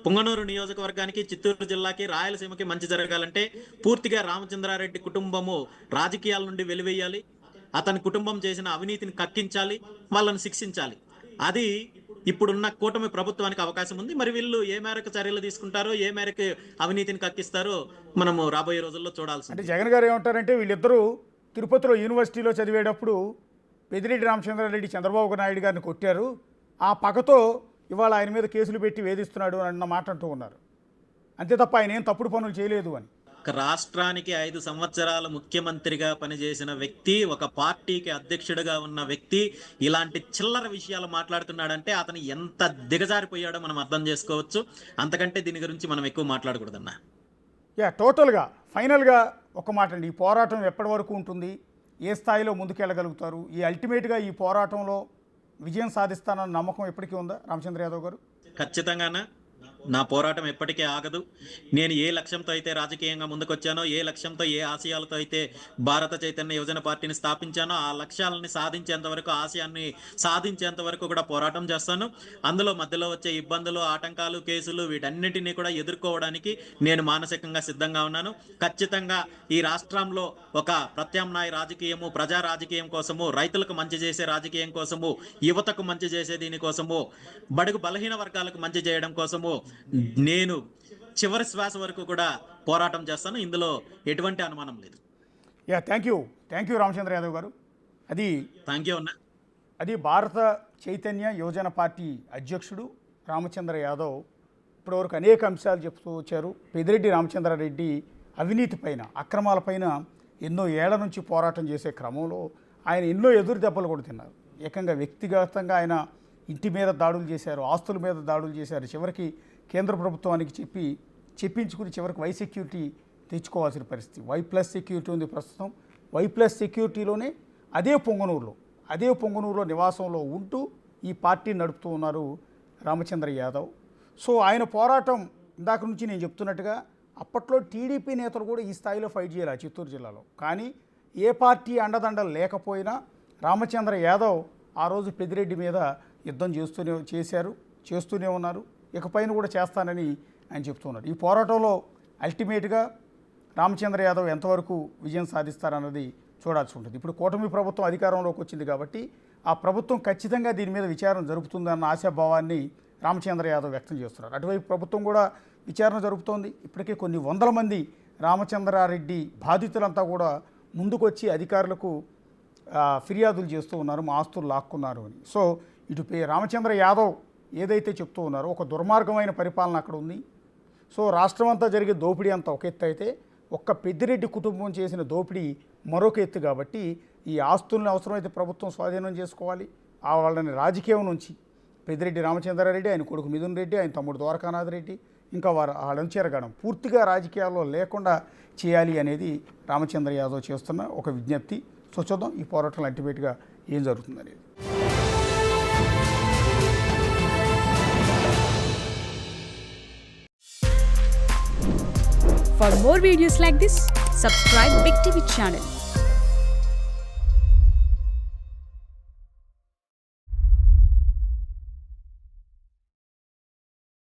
పుంగనూరు నియోజకవర్గానికి, చిత్తూరు జిల్లాకి, రాయలసీమకి మంచి జరగాలంటే పూర్తిగా రామచంద్రారెడ్డి కుటుంబము రాజకీయాల నుండి వెలివేయాలి. అతని కుటుంబం చేసిన అవినీతిని కక్కించాలి, వాళ్ళని శిక్షించాలి. అది ఇప్పుడున్న కూటమి ప్రభుత్వానికి అవకాశం ఉంది. మరి వీళ్ళు ఏ మేరకు చర్యలు తీసుకుంటారో, ఏ మేరకు అవినీతిని కక్కిస్తారో మనము రాబోయే రోజుల్లో చూడాల్సి. అంటే జగన్ గారు ఏమంటారంటే, వీళ్ళిద్దరూ తిరుపతిలో యూనివర్సిటీలో చదివేటప్పుడు పెద్దిరెడ్డి రామచంద్రారెడ్డి చంద్రబాబు నాయుడు గారిని కొట్టారు, ఆ పగతో ఇవాళ ఆయన మీద కేసులు పెట్టి వేధిస్తున్నాడు అన్న మాట అంటూ ఉన్నారు. అంతే తప్ప ఆయన ఏం తప్పుడు పనులు చేయలేదు అని. రాష్ట్రానికి 5 సంవత్సరాల ముఖ్యమంత్రిగా పనిచేసిన వ్యక్తి, ఒక పార్టీకి అధ్యక్షుడిగా ఉన్న వ్యక్తి ఇలాంటి చిల్లర విషయాలు మాట్లాడుతున్నాడంటే అతను ఎంత దిగజారిపోయాడో మనం అర్థం చేసుకోవచ్చు. అంతకంటే దీని గురించి మనం ఎక్కువ మాట్లాడకూడదన్నా. టోటల్గా ఫైనల్గా ఒక మాట అండి, ఈ పోరాటం ఎప్పటి వరకు ఉంటుంది, ఏ స్థాయిలో ముందుకెళ్ళగలుగుతారు, ఈ అల్టిమేట్గా ఈ పోరాటంలో విజయం సాధిస్తానన్న నమ్మకం ఎప్పటికీ ఉందా రామచంద్ర యాదవ్ గారు? ఖచ్చితంగానా, నా పోరాటం ఎప్పటికీ ఆగదు. నేను ఏ లక్ష్యంతో అయితే రాజకీయంగా ముందుకొచ్చానో, ఏ లక్ష్యంతో, ఏ ఆశయాలతో అయితే భారత చైతన్య యువజన పార్టీని స్థాపించానో, ఆ లక్ష్యాలని సాధించేంత వరకు, ఆశయాన్ని సాధించేంత వరకు కూడా పోరాటం చేస్తాను. అందులో మధ్యలో వచ్చే ఇబ్బందులు, ఆటంకాలు, కేసులు వీటన్నిటినీ కూడా ఎదుర్కోవడానికి నేను మానసికంగా సిద్ధంగా ఉన్నాను. ఖచ్చితంగా ఈ రాష్ట్రంలో ఒక ప్రత్యామ్నాయ రాజకీయము, ప్రజా రాజకీయం కోసము, రైతులకు మంచి చేసే రాజకీయం కోసము, యువతకు మంచి చేసే దీనికోసము, బడుగు బలహీన వర్గాలకు మంచి చేయడం కోసము నేను చివరి శ్వాస వరకు కూడా పోరాటం చేస్తాను. ఇందులో ఎటువంటి అనుమానం లేదు. థ్యాంక్ యూ రామచంద్ర యాదవ్ గారు. థ్యాంక్ యూ అన్న. అది భారత చైతన్య యువజన పార్టీ అధ్యక్షుడు రామచంద్ర యాదవ్ ఇప్పటివరకు అనేక అంశాలు చెప్తూ వచ్చారు. పెద్దిరెడ్డి రామచంద్రారెడ్డి అవినీతి పైన, అక్రమాలపైన ఎన్నో ఏళ్ల నుంచి పోరాటం చేసే క్రమంలో ఆయన ఎన్నో ఎదురు దెబ్బలు కూడా తిన్నారు. ఏకంగా వ్యక్తిగతంగా ఆయన ఇంటి మీద దాడులు చేశారు, ఆస్తుల మీద దాడులు చేశారు. చివరికి కేంద్ర ప్రభుత్వానికి చెప్పించుకుని చివరికి వై సెక్యూరిటీ తెచ్చుకోవాల్సిన పరిస్థితి. వై+ సెక్యూరిటీ ఉంది ప్రస్తుతం. వై+ సెక్యూరిటీలోనే అదే పొంగనూరులో నివాసంలో ఉంటూ ఈ పార్టీని నడుపుతూ ఉన్నారు రామచంద్ర యాదవ్. సో ఆయన పోరాటం ఇందాక నుంచి నేను చెప్తున్నట్టుగా అప్పట్లో టీడీపీ నేతలు కూడా ఈ స్థాయిలో ఫైట్ చేయాలి చిత్తూరు జిల్లాలో. కానీ ఏ పార్టీ అండదండలు లేకపోయినా రామచంద్ర యాదవ్ ఆ రోజు పెద్దిరెడ్డి మీద యుద్ధం చేస్తూనే ఉన్నారు. ఇకపైన కూడా చేస్తానని ఆయన చెప్తున్నారు. ఈ పోరాటంలో అల్టిమేట్గా రామచంద్ర యాదవ్ ఎంతవరకు విజయం సాధిస్తారన్నది చూడాల్సి ఉంటుంది. ఇప్పుడు కూటమి ప్రభుత్వం అధికారంలోకి వచ్చింది కాబట్టి ఆ ప్రభుత్వం ఖచ్చితంగా దీని మీద విచారణ జరుపుతుందన్న ఆశాభావాన్ని రామచంద్ర యాదవ్ వ్యక్తం చేస్తున్నారు. అటువైపు ప్రభుత్వం కూడా విచారణ జరుపుతోంది. ఇప్పటికే కొన్ని వందల మంది రామచంద్రారెడ్డి బాధితులంతా కూడా ముందుకొచ్చి అధికారులకు ఫిర్యాదులు చేస్తూ ఉన్నారు, మా ఆస్తులు లాక్కున్నారు అని. సో ఇటు రామచంద్ర యాదవ్ ఏదైతే చెప్తూ ఉన్నారో ఒక దుర్మార్గమైన పరిపాలన అక్కడ ఉంది. సో రాష్ట్రం అంతా జరిగే దోపిడీ అంతా ఒక ఎత్తు అయితే ఒక్క పెద్దిరెడ్డి కుటుంబం చేసిన దోపిడీ మరొక ఎత్తు. కాబట్టి ఈ ఆస్తుల్ని అవసరమైతే ప్రభుత్వం స్వాధీనం చేసుకోవాలి. వాళ్ళని రాజకీయం నుంచి పెద్దిరెడ్డి రామచంద్రారెడ్డి, ఆయన కొడుకు మిథున్ రెడ్డి, ఆయన తమ్ముడు ద్వారకానాథ్ రెడ్డి, ఇంకా వాళ్ళని చేరగడం పూర్తిగా రాజకీయాల్లో లేకుండా చేయాలి అనేది రామచంద్ర యాదవ్ చేస్తున్న ఒక విజ్ఞప్తి. సో చూద్దాం ఈ పోరాటంలో అల్టిమేట్గా ఏం జరుగుతుందనేది. For more videos like this, subscribe Big TV channel.